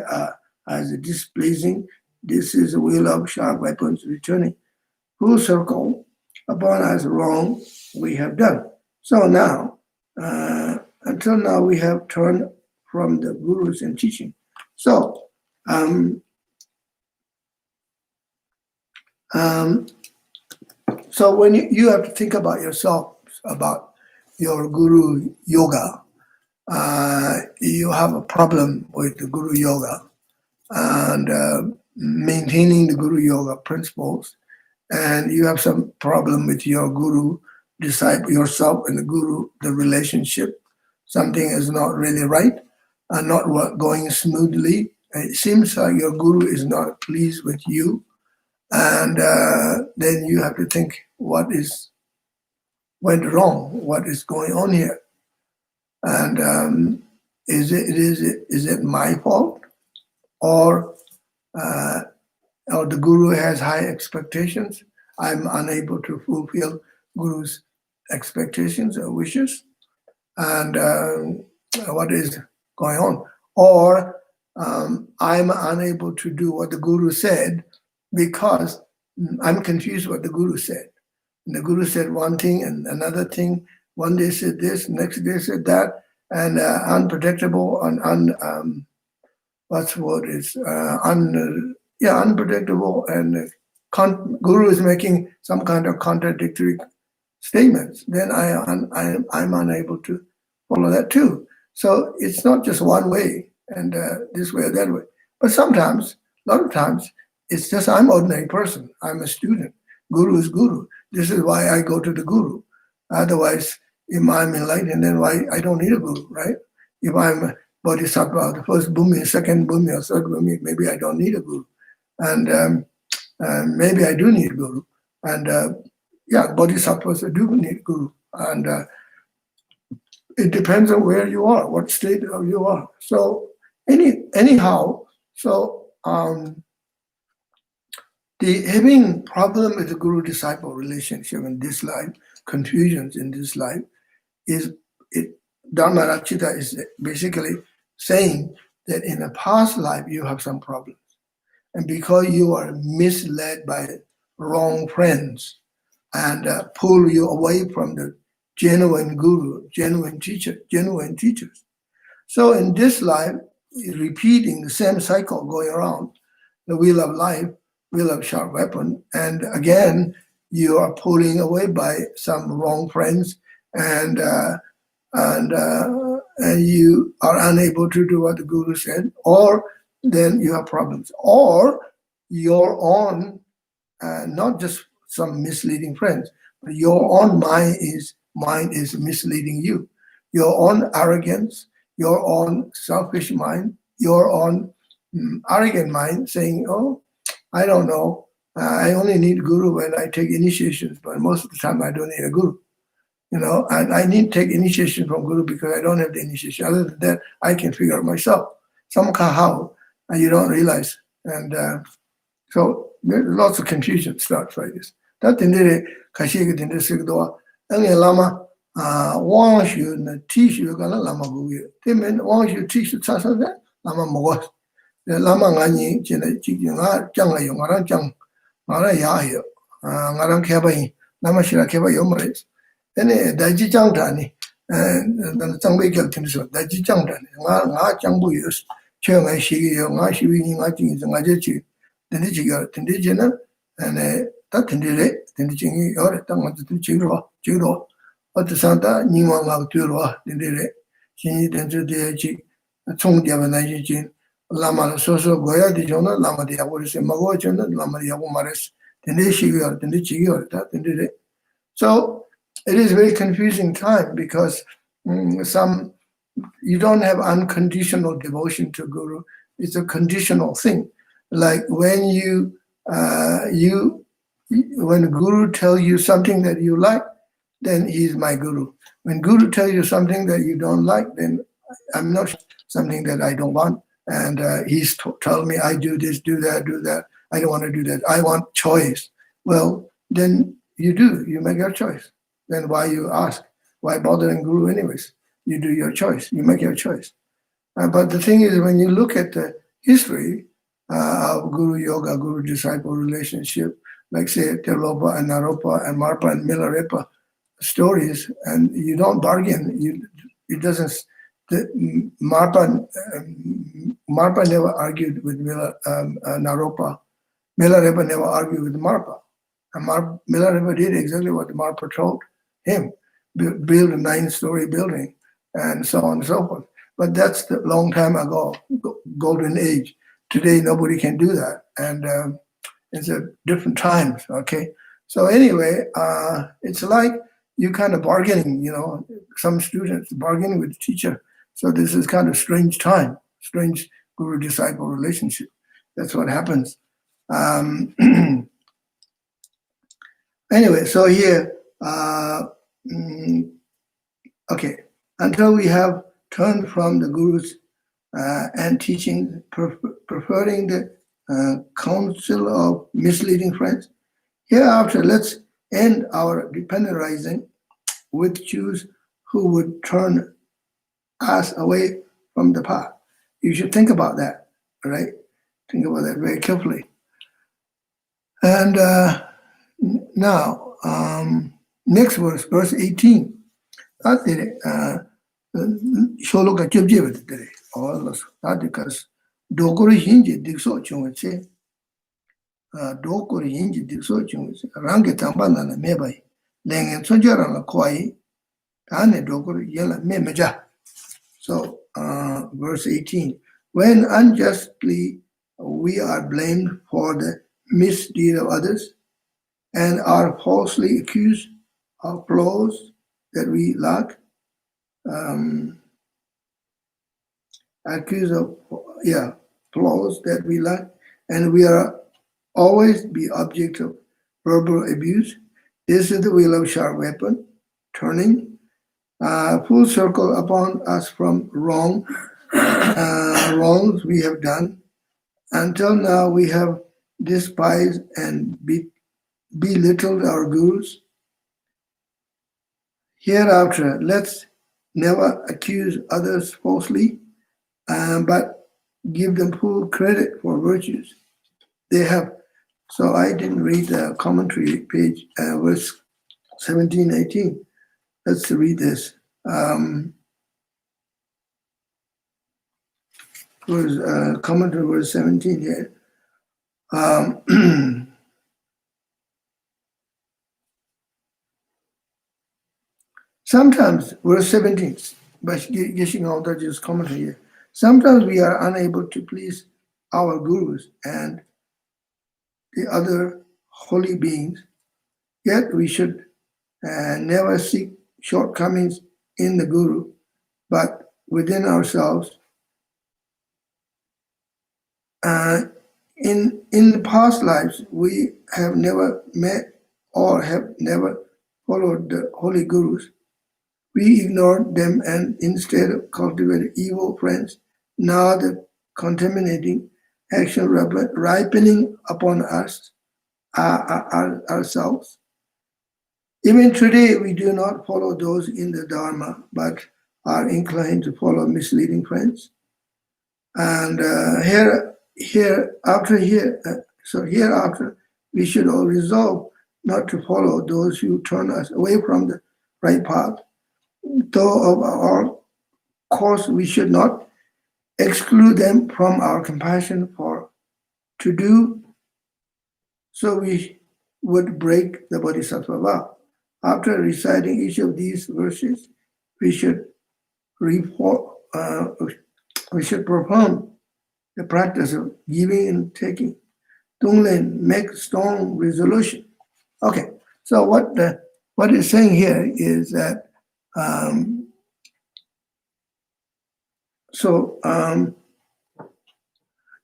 as displeasing, this is the will of sharp weapons returning full circle upon us wrong we have done. So now until now we have turned from the gurus and teaching. So, so when you have to think about yourself, about your guru yoga, you have a problem with the guru yoga and maintaining the guru yoga principles, and you have some problem with your guru, disciple, yourself and the guru, the relationship, something is not really right, and not going smoothly. It seems like your guru is not pleased with you, and then you have to think what went wrong, what is going on here, and is it my fault, or the guru has high expectations? I'm unable to fulfill guru's expectations or wishes, and what is going on, or I'm unable to do what the guru said because I'm confused what the guru said. And the guru said one thing and another thing. One day said this, next day said that, and unpredictable and what's the word is unpredictable, and guru is making some kind of contradictory statements. Then I'm unable to follow that too. So it's not just one way and this way or that way. But sometimes, a lot of times, it's just I'm an ordinary person. I'm a student. Guru is guru. This is why I go to the guru. Otherwise, if I'm enlightened, then why I don't need a guru, right? If I'm a bodhisattva, the first bhumi, second bhumi, or third bhumi, maybe I don't need a guru. And maybe I do need a guru. And bodhisattvas do need a guru. And it depends on where you are, what state you are. So anyhow, so the having problem with the guru-disciple relationship in this life, confusions in this life, is it. Dharmarachita is basically saying that in a past life you have some problems, and because you are misled by wrong friends and pull you away from the genuine guru, genuine teachers. So in this life, repeating the same cycle going around, the wheel of life, wheel of sharp weapon, and again, you are pulling away by some wrong friends, and you are unable to do what the guru said, or then you have problems, or your own, not just some misleading friends, but your own mind is misleading you. Your own arrogance, your own selfish mind, your own arrogant mind saying, oh, I don't know, I only need guru when I take initiations, but most of the time I don't need a guru. And I need to take initiation from guru because I don't have the initiation. Other than that, I can figure it myself. Somehow, you don't realize. And So there's lots of confusion starts like this. That in the Kashik in the Sigdoa, and Lama, once you teach you gonna Lama Bugi. They mean once you teach the Sasa, Lama Mogos. The Lama Ngani, Jina, Janga Yungaran Jang, Mara Yahi, Ngaran Kabai, Lama Shira Kaba Yomaris. Then Daji Jangtani, and then some way Kelton, Daji Jangtani, Nga Jambu use, Chang I Shigi, Nga Shiwi, Nga Jings, and Ngaji. Tendijigara, Tendijana, and that Tendile, Tendijing, or Tanga Jiro, or the Santa, Nimanga Turo, Tendile, Chini, Tendji, Chong Diavanaji, Lama Soso, Goya di Jona, Lama di Awaris, Mago Jona, Lama di Awomares, Tendishigor, Tendijigor, that Tendile. So it is a very confusing time because you don't have unconditional devotion to Guru. It's a conditional thing. Like when when Guru tells you something that you like, then he's my Guru. When Guru tells you something that you don't like, then I'm not something that I don't want. And he's telling me I do this, do that. I don't want to do that. I want choice. Well, then you do. You make your choice. Then why you ask? Why bothering Guru anyways? You do your choice. You make your choice. But the thing is, when you look at the history of Guru Yoga, Guru disciple relationship, like say Telopa and Naropa and Marpa and Milarepa stories, and you don't bargain. It doesn't. Marpa never argued with Naropa. Milarepa never argued with Marpa. And Milarepa did exactly what Marpa told him: build a 9-story building, and so on and so forth. But that's the long time ago, golden age. Today, nobody can do that. And it's a different times, okay? So anyway, it's like you kind of bargaining, some students bargaining with the teacher. So this is kind of strange time, strange guru-disciple relationship. That's what happens. Anyway, so here, okay, until we have turned from the gurus and teaching, preferring the counsel of misleading friends. Hereafter, let's end our dependentizing with Jews who would turn us away from the path. You should think about that, right? Think about that very carefully. And now, next verse, verse 18. That's it. Sholoka jibjibit today. All those. That because Dogori Hinji Dixo Chungche. Dogori Hinji Dixo Chungche. Rangi Tambana Mebai. Lengen Sonjara Koi. Ane Dogori Yella Memeja. So, verse 18. When unjustly we are blamed for the misdeed of others and are falsely accused of flaws that we lack, accused of flaws that we lack, and we are always be object of verbal abuse. This is the wheel of sharp weapon, turning full circle upon us from wrongs we have done. Until now, we have despised and belittled our gurus. Hereafter, let's never accuse others falsely, but give them full credit for virtues they have. So I didn't read the commentary page, verse 17, 18. Let's read this. Commentary verse 17 here. Sometimes, verse 17, by Geshe Ngawdaji's commentary here, sometimes we are unable to please our gurus and the other holy beings, yet we should never seek shortcomings in the guru, but within ourselves. In the past lives, we have never met or have never followed the holy gurus. We ignored them and instead cultivated evil friends, now the contaminating action ripening upon us, ourselves. Even today, we do not follow those in the Dharma, but are inclined to follow misleading friends. And hereafter, we should all resolve not to follow those who turn us away from the right path. Though of our course, we should not exclude them from our compassion for to do so we would break the Bodhisattva vow. After reciting each of these verses, we should perform the practice of giving and taking. Tonglen, make strong resolution. Okay, so what it's saying here is that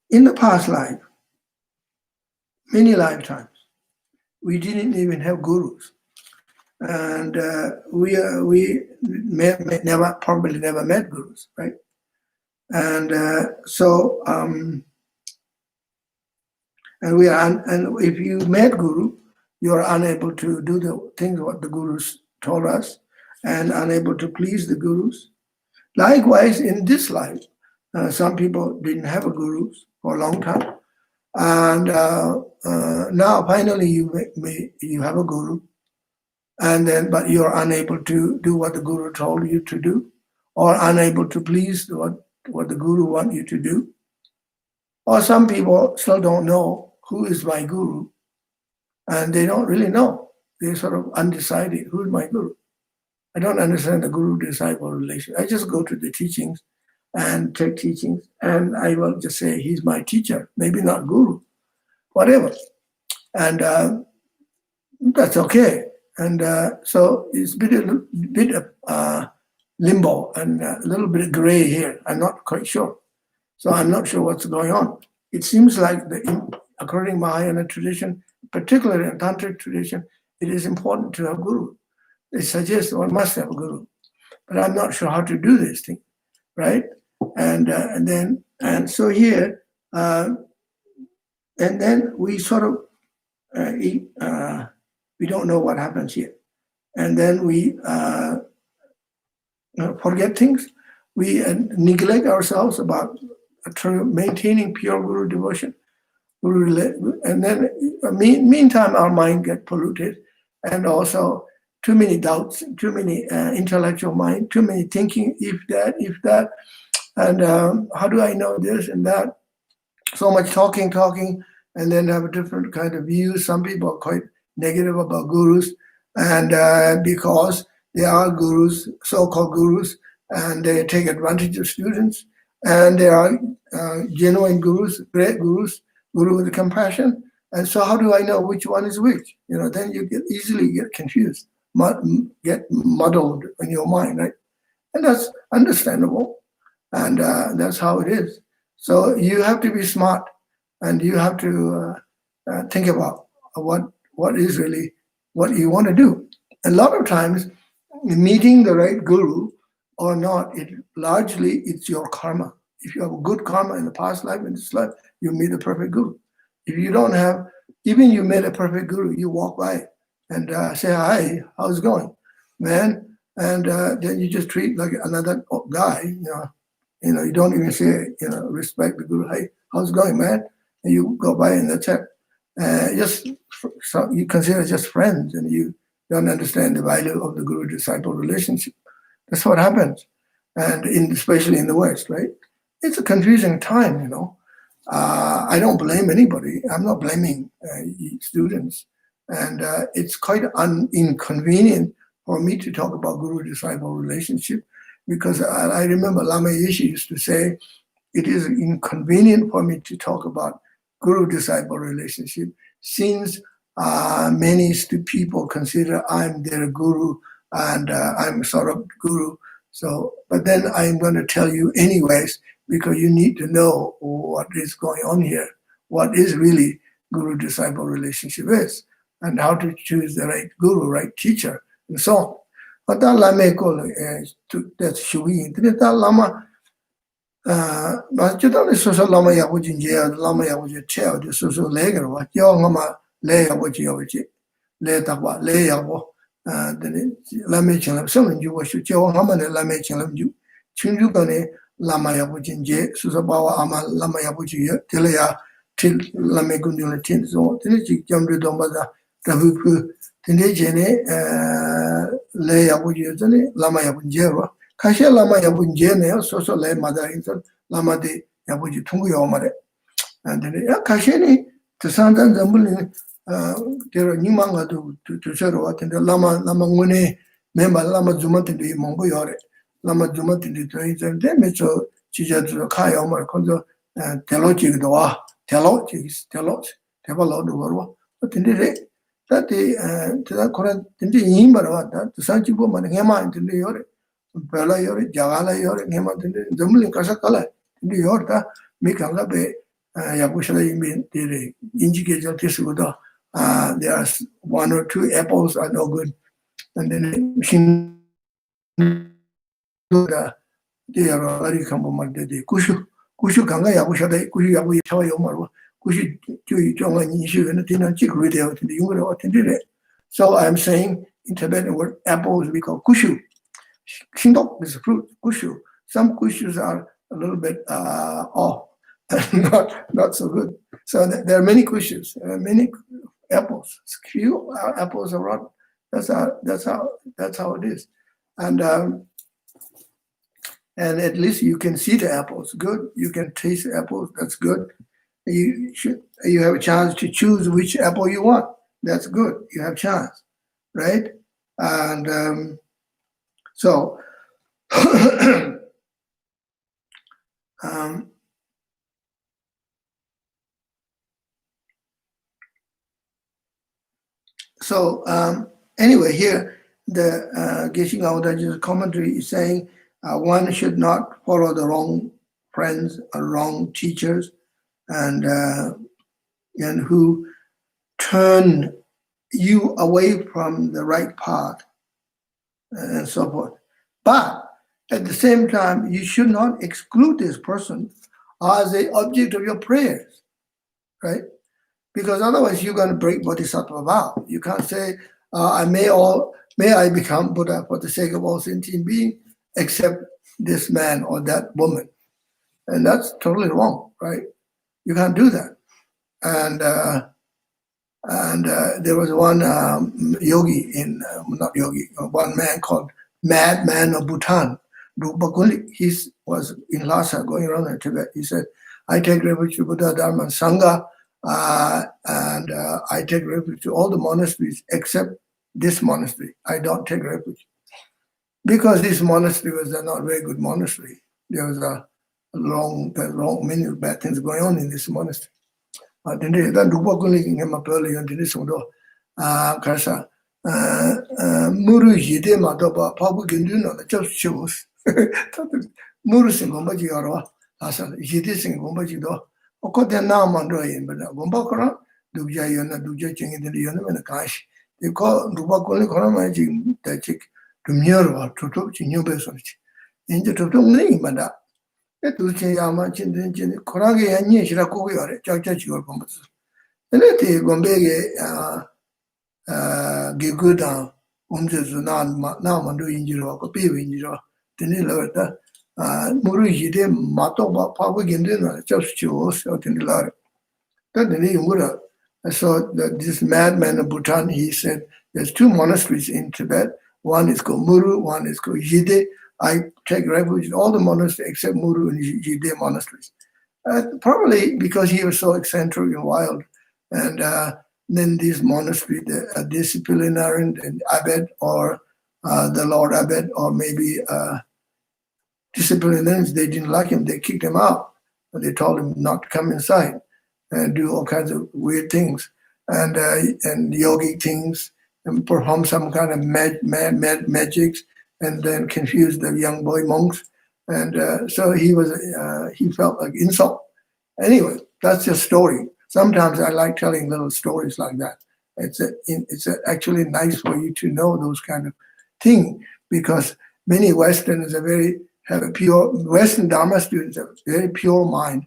in the past life, many lifetimes, we didn't even have gurus, and we probably never met gurus, right? And and if you met guru, you are unable to do the things what the gurus told us, and unable to please the gurus. Likewise, in this life, some people didn't have a guru for a long time, and now finally you have a guru, and then but you are unable to do what the guru told you to do, or unable to please what the guru want you to do. Or some people still don't know who is my guru, and they don't really know. They're sort of undecided, who is my guru? I don't understand the guru-disciple relation. I just go to the teachings and take teachings, and I will just say, he's my teacher, maybe not guru, whatever. And that's okay. And so it's a bit of limbo and a little bit of gray here. I'm not quite sure. So I'm not sure what's going on. It seems like, according to Mahayana tradition, particularly in Tantric tradition, it is important to have guru. They suggest one must have a guru, but I'm not sure how to do this thing, right? And so here, and then we sort of we don't know what happens here, and then we forget things. We neglect ourselves about maintaining pure guru devotion, and then meantime our mind gets polluted, and also too many doubts, too many intellectual mind, too many thinking, if that, and how do I know this and that? So much talking, and then have a different kind of view. Some people are quite negative about gurus, and because they are gurus, so-called gurus, and they take advantage of students, and they are genuine gurus, great gurus, guru with compassion. And so how do I know which one is which? Then you easily get confused, get muddled in your mind, right? And that's understandable, and that's how it is. So you have to be smart, and you have to think about what is really what you want to do. A lot of times, meeting the right guru or not, largely it's your karma. If you have a good karma in the past life, in this life, you meet a perfect guru. If you don't have, even you met a perfect guru, you walk by and say, hi, how's it going, man? And then you just treat like another guy, you don't even say, respect the guru, hey, how's it going, man? And you go by and that's it. So you consider just friends, and you don't understand the value of the guru-disciple relationship. That's what happens, and especially in the West, right? It's a confusing time, I don't blame anybody. I'm not blaming students, and it's quite inconvenient for me to talk about guru-disciple relationship, because I remember Lama Yeshe used to say, it is inconvenient for me to talk about guru-disciple relationship, since many people consider I'm their guru, and I'm sort of guru. So, but then I'm going to tell you anyways, because you need to know what is going on here, what is really guru-disciple relationship is, and how to choose the right guru, right teacher, and so on. But that lama that's shuyi. That lama Chidani Sosa Lama Yabuji, Lama Yabuji, Chair, the Soso Lager, Yongama, Lay Yabuji Yabuji, Lay Tapa, Lay Yabo, the Lame Chalam, some you was Joe Haman and Lame Chalam, you, Chinjukane, Lama Yabuji, Susabawa Ama, Lama Yabuji, Telea, Til Lame Gundula Tin, so Tinichi Jambu Dombaza, Tavuku, Tinejene, Lay Yabuji, Lama Yabuji. Kasha lama yabunje ne so le mother in lama de yabuji tungu yomare and then ya kasha ni to sandan zambul there nimanga to sharo at the lama ngune member lama zumati de mongo yore lama zumati de to is de mecho chija to ka yomare konzo teloji doa teloji tebalo do worwa tinde that the to that correct tinde yimbara that to sanchibo man hema tinde yore Pela yore, Jagala yore, Nema, Zumli Kasakala, New York, Mikanga Bay, Yabushla Yimi, Injigator Tisuda. There are 1 or 2 apples are no good. And then machine they are very common. Kushu Kanga Yabushade, Kushu Yabu Yomaro, Kushu Jonga Nishu and the Tina Chick radio to the Yunga attended. So I'm saying in Tibetan word apples we call Kushu. Shindok is a fruit, kushu. Some kushus are a little bit off, not so good. So there are many kushus, many apples. Few apples are rotten. That's how it is. And at least you can see the apples. Good. You can taste the apples. That's good. You have a chance to choose which apple you want. That's good. You have a chance, right? And so, anyway, here the Geshe Gaodaji's commentary is saying one should not follow the wrong friends or wrong teachers, and who turn you away from the right path. And so forth. But at the same time, you should not exclude this person as the object of your prayers, right? Because otherwise you're going to break Bodhisattva vow. You can't say, may I become Buddha for the sake of all sentient beings, except this man or that woman. And that's totally wrong, right? You can't do that. And there was one yogi one man called Madman of Bhutan, Rupa Kuli. He was in Lhasa going around in Tibet. He said, I take refuge to Buddha, Dharma, and Sangha, and I take refuge to all the monasteries except this monastery. I don't take refuge. Because this monastery was a not very good monastery. There was many bad things going on in this monastery. Then Rupa Kuli came up early and did this Karsa. Muru Jide Matoba, Pabu Ginduno, just shows. Muru Singombaji or Asan, Jide Singombaji do. Okote now Mandroin, but Gombakora, Duja Yona, Duja Ching in the Yonam and the Kash. They call Rupa Kuli Koramaji, the chick to Mura, to talk to new business. In the total name, but that. Duce Yama Chin, Koragi and Yeshiraku or Chachi or Gombas. And let the Gombege Giguda, now Mandu Injiro, Kopi Injiro, Tinilata, Murujide, Matoba, Pavagindina, just chose or Tinilari. Then the name I saw that this madman of Bhutan, he said, there's 2 monasteries in Tibet. One is called Muru, one is called Jide. I take refuge in all the monasteries except Muru and Jide monasteries. Probably because he was so eccentric and wild. And then these monasteries, the disciplinarian and abbot or the Lord abbot or maybe disciplinarians, they didn't like him. They kicked him out. They told him not to come inside and do all kinds of weird things and yogic things and perform some kind of magics and then confuse the young boy monks. And so he felt like insult. Anyway, that's a story. Sometimes I like telling little stories like that. It's actually nice for you to know those kind of things because many Westerners are very have a pure, Western Dharma students have a very pure mind,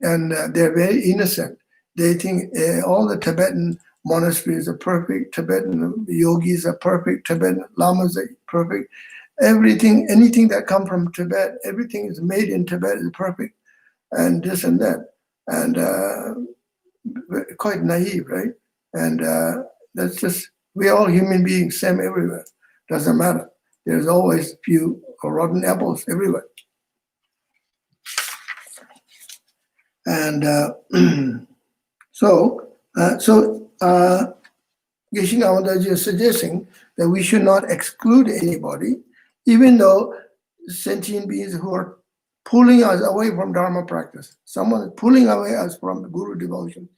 and they're very innocent. They think all the Tibetan monasteries are perfect, Tibetan yogis are perfect, Tibetan lamas are perfect. Everything, anything that comes from Tibet, everything is made in Tibet is perfect, and this and that. And quite naive, right? And that's just, we're all human beings, same everywhere. Doesn't matter. There's always few rotten apples everywhere. And so Geshe Damodar is suggesting that we should not exclude anybody, even though sentient beings who are pulling us away from Dharma practice. Someone is pulling away us from Guru devotion,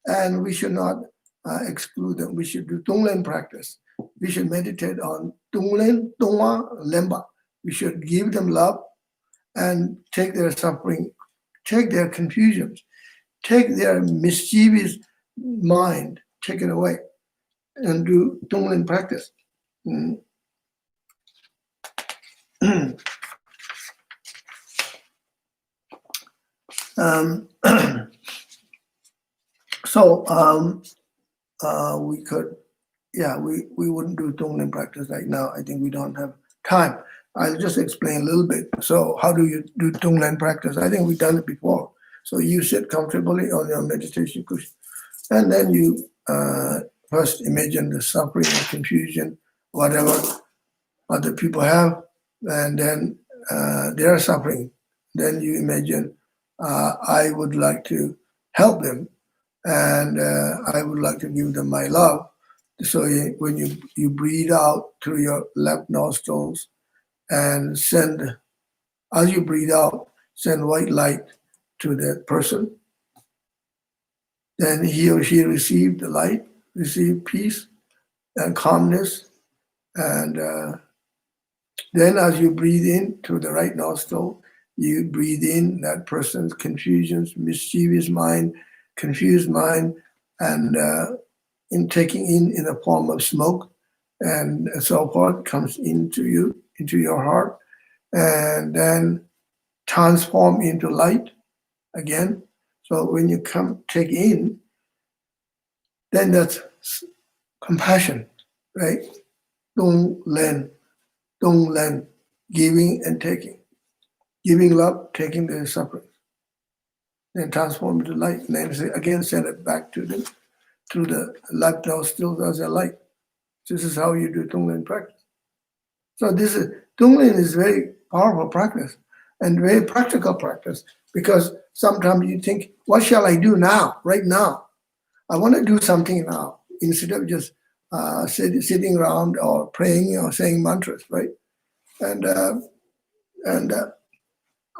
and we should not exclude them. We should do Tonglen practice. We should meditate on Tonglen, Tongwa, Lemba. We should give them love and take their suffering, take their confusions, take their mischievous mind, take it away, and do Tonglen practice. We could, we wouldn't do Tonglen practice right now. I think we don't have time. I'll just explain a little bit. So how do you do Tonglen practice? I think we've done it before. So you sit comfortably on your meditation cushion, and then you first imagine the suffering and confusion, whatever other people have, and then they are suffering. Then you imagine, I would like to help them, and I would like to give them my love. So when you breathe out through your left nostrils and as you breathe out, send white light to that person. Then he or she receive the light, receive peace and calmness. And then as you breathe in through the right nostril, you breathe in that person's confusions, mischievous mind, confused mind, and in taking in the form of smoke and so forth, comes into you, into your heart, and then transform into light again. So when you take in, then that's compassion, right? Tonglen, giving and taking. Giving love, taking the suffering. Then transform into light, and then again send it back to them through the light nostrils as a light. This is how you do Tonglen practice. So Tonglen is very powerful practice and very practical practice, because sometimes you think, what shall I do now, right now? I want to do something now, instead of just sitting around or praying or saying mantras, right? And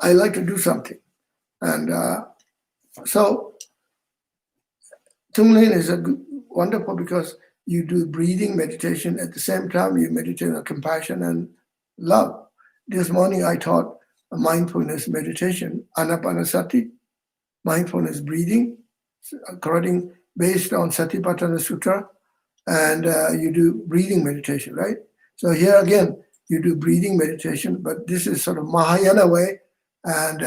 I like to do something. And so Tonglen is wonderful because you do breathing meditation at the same time you meditate on compassion and love. This morning I taught a mindfulness meditation, anapanasati, mindfulness breathing, according based on Satipatthana Sutra, and you do breathing meditation, right? So here again, you do breathing meditation, but this is sort of Mahayana way, and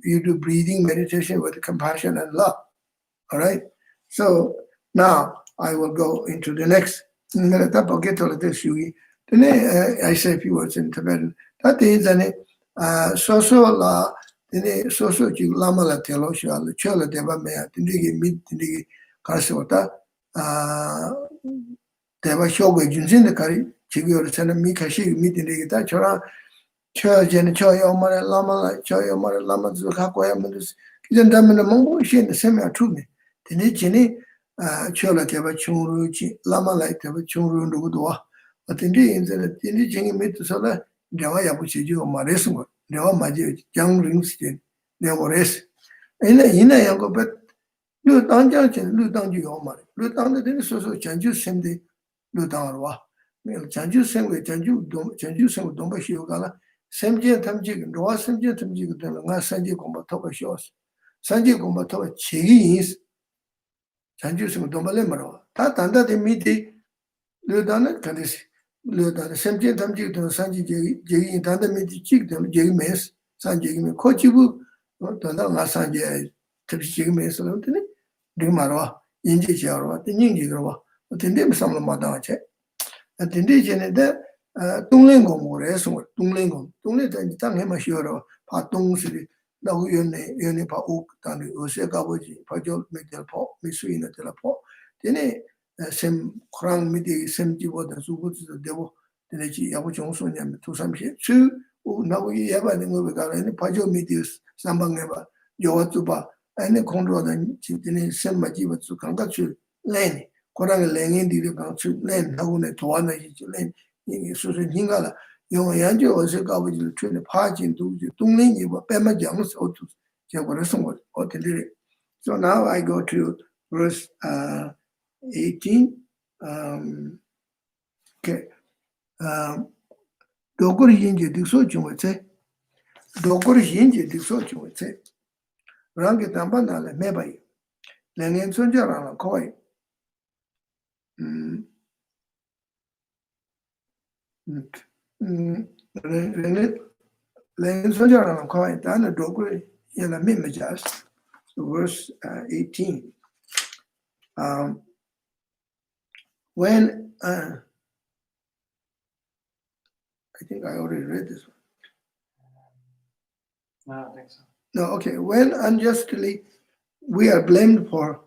you do breathing meditation with compassion and love, all right? So now I will go into the next. I say a few words in Tibetan. That is so-so la, so-so jig lama la telo shala, chola deva mea, tindigi mid, tindigi karsota, deva shoga junzin the kari, chigur sana mikashi mid tindigi ta, chora, cho jen cho yomara lama, cho yomara lama zukakoya mundus, kijan damina mongo, she in the same true. Tindi jini, chola deva chungru, lama like deva chungru ndugudwa. Tindi in the tindi jingi mid to sola, dewa yabuchi jo maresmo. Dewa maji young rings did never rest. In a yango, but Lutan Junction, Lutan Jomar, Lutan the Soso Chanju Sendi Lutanwa. Chanju Sem with Chanju Sem with Domba Shiogala, Semji and Tamjig, Roa Semji and Tamjig, Sanji Kombatoba shows. Sanji Kombatoba cheese, Chanju Sem Domba Lemaro. That under the midi Lutan Kadis, le semje tamji to sanji je tanda me chik to je mes sanje me kochibu to na sanje tabi je mes lo tene dimaro inji jaro te ninji gro tende me samla mada che tende jene de Tonglen go mo re so Tonglen de tang he ma shioro pa tong si da hu yone pa ok tan o se ka bo ji pa jo me de po mi sui na de la po tene sem krang mi de sem ji bo da su bu de de tene ji ya bo jong so nyam tu sam she chu na wu ye ba ne ngo ga ne pa jo mi de sam bang ne ba yo tu ba ane kong ro da ji tene sem ma ji ba su kang ga chu len korang lengen di de kang chu len na wu ne to na ji len 이 수술 hin가라 요 연주 어서 가보지 트레 파진 두지 동랭이 뭐 빼마 장스 어투 제가 성거 어떻게 so now I go to verse 18 okay 도거리 인제 득소 중어체 도거리 인제 득소 중어체 랑게 담반달에 매바이 랭엔 손자라는 거의 Lengen quite done a dogre in a mimajas. So verse 18. When I think I already read this one. No, I don't think so. No, okay. When unjustly we are blamed for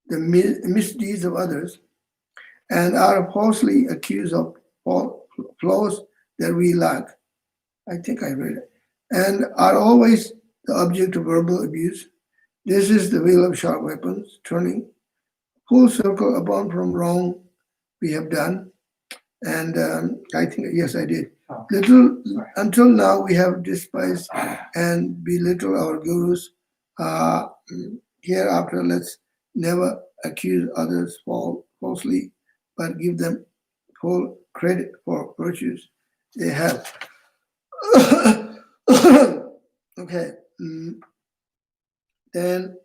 the misdeeds of others and are falsely accused of flaws that we lack. I think I read it. And are always the object of verbal abuse. This is the wheel of sharp weapons, turning full circle upon from wrong we have done. And I think, yes, I did. Until now, we have despised and belittled our gurus. Hereafter, let's never accuse others falsely, but give them full credit for virtues they have. Okay. Then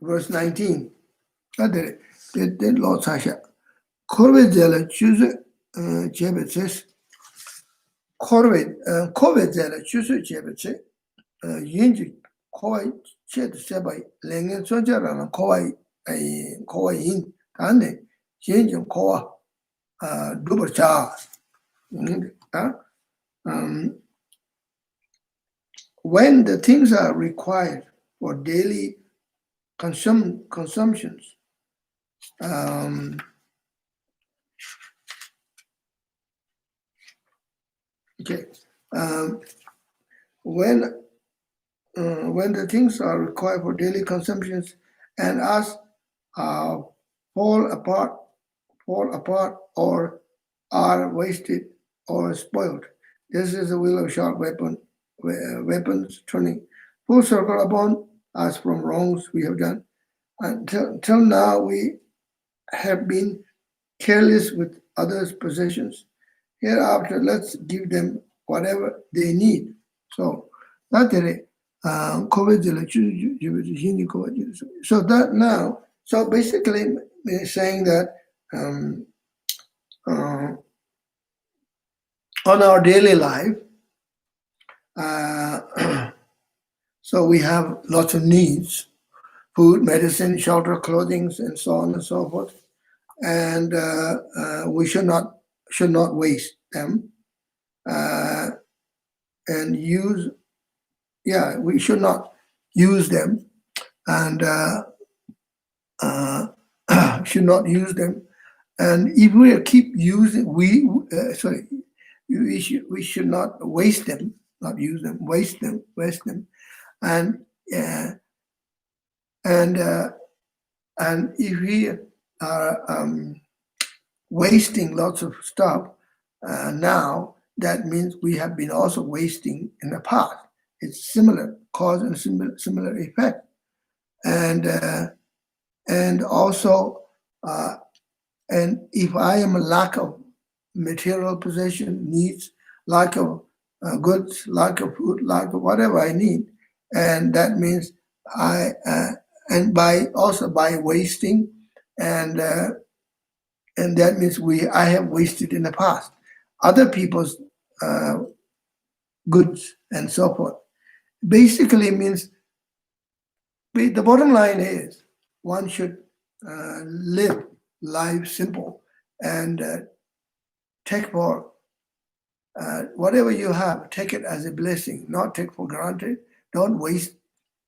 verse 19. Then Lord Sasha. Corvette zela choose jebetses. Corvette zela choose jebetse. Yinji koi chet sebai lengen sonjarana koi yin tane yinji koa double cha. When the things are required for daily consumptions, when the things are required for daily consumptions and us fall apart or are wasted or spoiled, this is the will of sharp weapons turning full circle upon us from wrongs we have done. Until now, we have been careless with others' possessions. Hereafter, let's give them whatever they need. So, so that now, so basically, they're saying that on our daily life, so we have lots of needs: food, medicine, shelter, clothing, and so on and so forth. And we should not waste them. And we should not use them, and should not use them. And if we keep using, we should not waste them, not use them, waste them. And if we are wasting lots of stuff now, that means we have been also wasting in the past. It's similar cause and similar effect. And also, and if I am a lack of material possession, needs, lack of goods, lack of food, lack of whatever I need, and that means and by wasting and and that means I have wasted in the past other people's goods and so forth. Basically means the bottom line is one should live life simple and take for whatever you have, take it as a blessing, not take for granted. Don't waste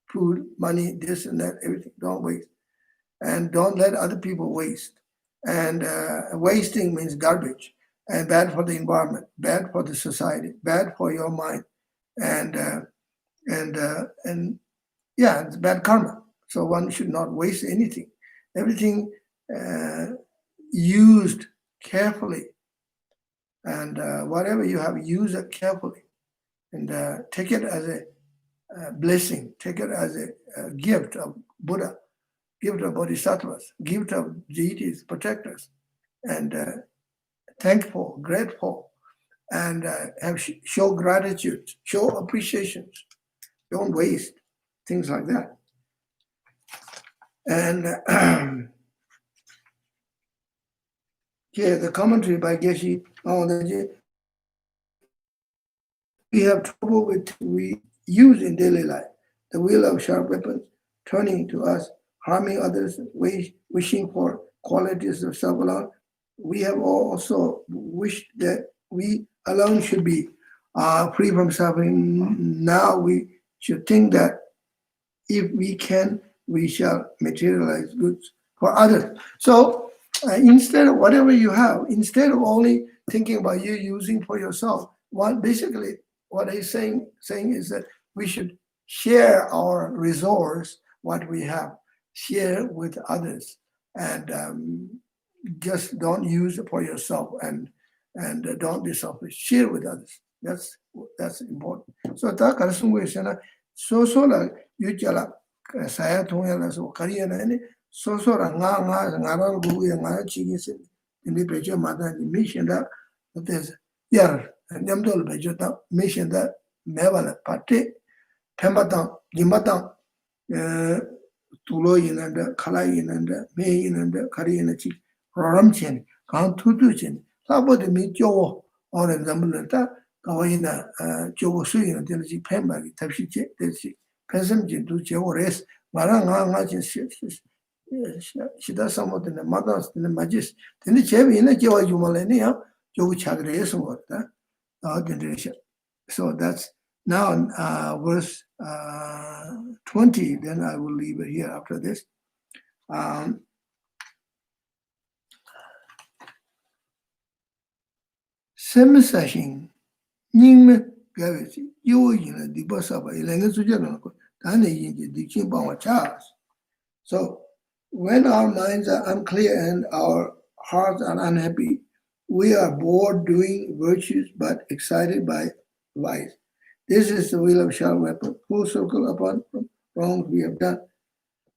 food, money, this and that, everything. Don't waste. And don't let other people waste. And wasting means garbage and bad for the environment, bad for the society, bad for your mind, and yeah, it's bad karma. So one should not waste anything. Everything used carefully, and whatever you have, use it carefully, and take it as a blessing, take it as a gift of Buddha, gift of bodhisattvas, gift of deities, protectors, and thankful, grateful, and show gratitude, show appreciation. Don't waste, things like that. And here, the commentary by Geshe, we have trouble with we use in daily life. The wheel of sharp weapons turning to us, harming others, wishing for qualities of self alone. We have also wished that we alone should be free from suffering. Now we should think that if we can, we shall materialize goods for others. So instead of whatever you have, instead of only thinking about you using for yourself, basically what he's saying is that we should share our resource, what we have, share with others, and just don't use it for yourself, and don't be selfish. Share with others. That's important. So that karasungwe so la yujala saya thongya so kariyana ni so ra nga ra gu ya nga chi gi se ni pejo mada ni mission da there's yar nyamdol bejo ta mission da mebala pate pembata gimbata tulo yinanda khala yinanda me yinanda kariyana chi roram chen kan tutu chen sabo de mi jo or example ta kawina jo su yin de chi pemba gi tapshi che de chi pesam ji du je ores mara nga chi shida samo de madas de majis de che bi na je wa ju male ni ya jo chagre so ta so that's now verse 20. Then I will leave it here after this. Sem session ning gaviti you in the bus of a language to general than the king charles. So when our minds are unclear and our hearts are unhappy, we are bored doing virtues but excited by vice. This is the wheel of sharp weapon, full circle upon wrongs we have done.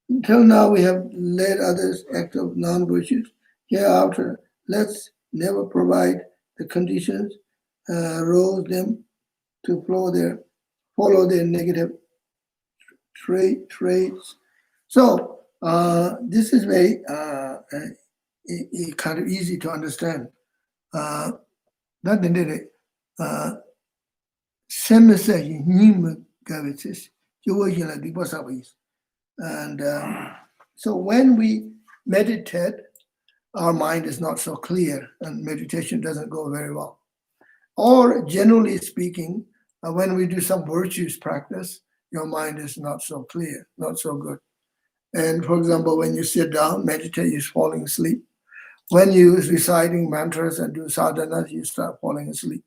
Until now we have led others act of non-virtues. Hereafter, let's never provide the conditions, rouse them to follow their negative traits. So this is very kind of easy to understand. And so when we meditate, our mind is not so clear and meditation doesn't go very well. Or generally speaking, when we do some virtues practice, your mind is not so clear, not so good. And for example, when you sit down, meditate, you're falling asleep. When you're reciting mantras and do sadhanas, you start falling asleep.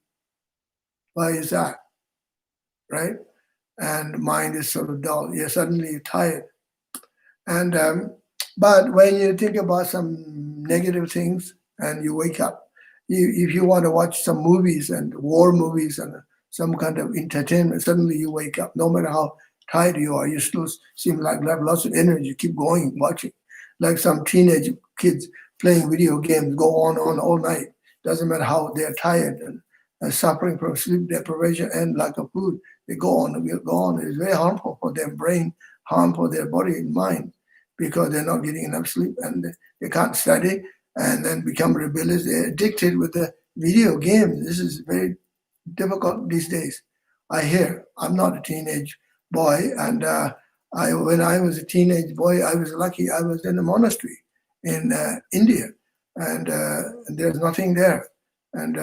Why is that? Right? And mind is sort of dull. You're suddenly tired. And but when you think about some negative things and you wake up, if you want to watch some movies and war movies and some kind of entertainment, suddenly you wake up. No matter how tired you are, you still seem like you have lots of energy. You keep going, watching. Like some teenage kids playing video games, go on all night. Doesn't matter how they're tired and suffering from sleep deprivation and lack of food. They go on and will go on. It's very harmful for their brain, harmful for their body and mind, because they're not getting enough sleep and they can't study and then become rebellious. They're addicted with the video games. This is very difficult these days. I hear. I'm not a teenage boy, and when I was a teenage boy, I was lucky. I was in a monastery in India, and there's nothing there. And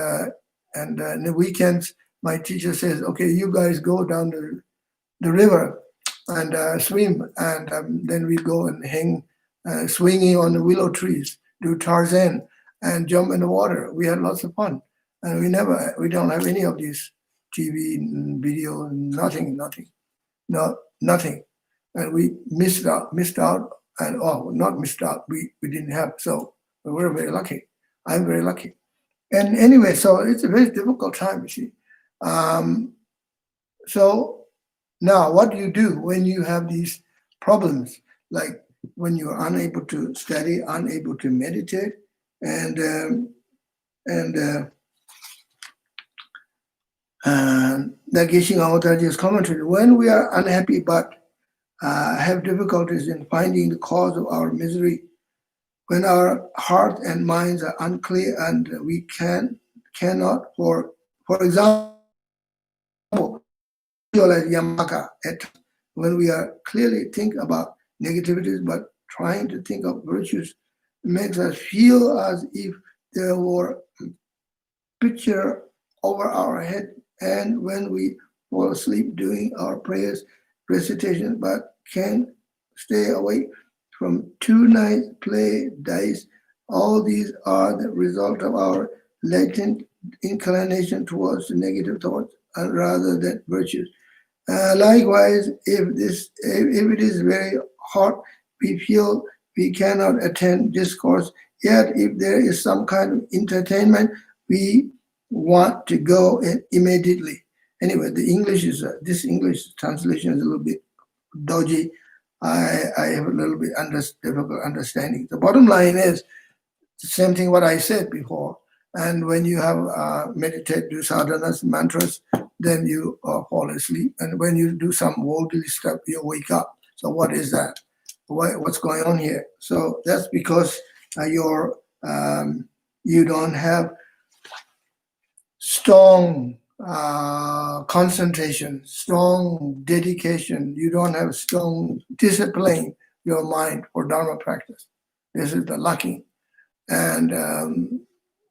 in the weekends, my teacher says, "Okay, you guys go down the river and swim," and then we go and hang, swinging on the willow trees, do Tarzan, and jump in the water. We had lots of fun, and we don't have any of these TV and video, nothing, no, nothing, and we missed out, and not missed out. We didn't have, so we were very lucky. I'm very lucky, and anyway, so it's a very difficult time, you see. So now, what do you do when you have these problems, like when you're unable to study, unable to meditate, and the Geshe Awataji's commentary, when we are unhappy but have difficulties in finding the cause of our misery, when our heart and minds are unclear and we cannot, for example, like Yamaka, when we are clearly think about negativities but trying to think of virtues, it makes us feel as if there were a picture over our head. And when we fall asleep doing our prayers, recitation, but can't stay awake from 2 nights play dice, all these are the result of our latent inclination towards the negative thoughts rather than virtues. Likewise, if it is very hot, we feel we cannot attend discourse. Yet, if there is some kind of entertainment, we want to go in immediately. Anyway, the English is this English translation is a little bit dodgy. I have a little bit difficult understanding. The bottom line is the same thing what I said before. And when you have meditate, do sadhanas, mantras, then you fall asleep. And when you do some worldly stuff, you wake up. So what is that? What's going on here? So that's because you don't have strong concentration, strong dedication. You don't have strong discipline your mind for Dharma practice. This is the lacking. And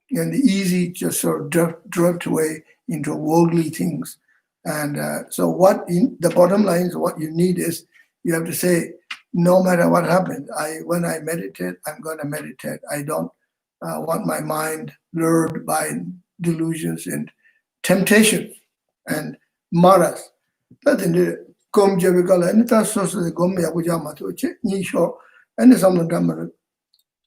the easy just sort of drift away into worldly things. And so the bottom line is what you need is you have to say, no matter what happens, when I meditate, I'm going to meditate. I don't want my mind lured by delusions and temptations and maras. That's the gom jabikala and that's source of the gom yabujama to check nisho and some damar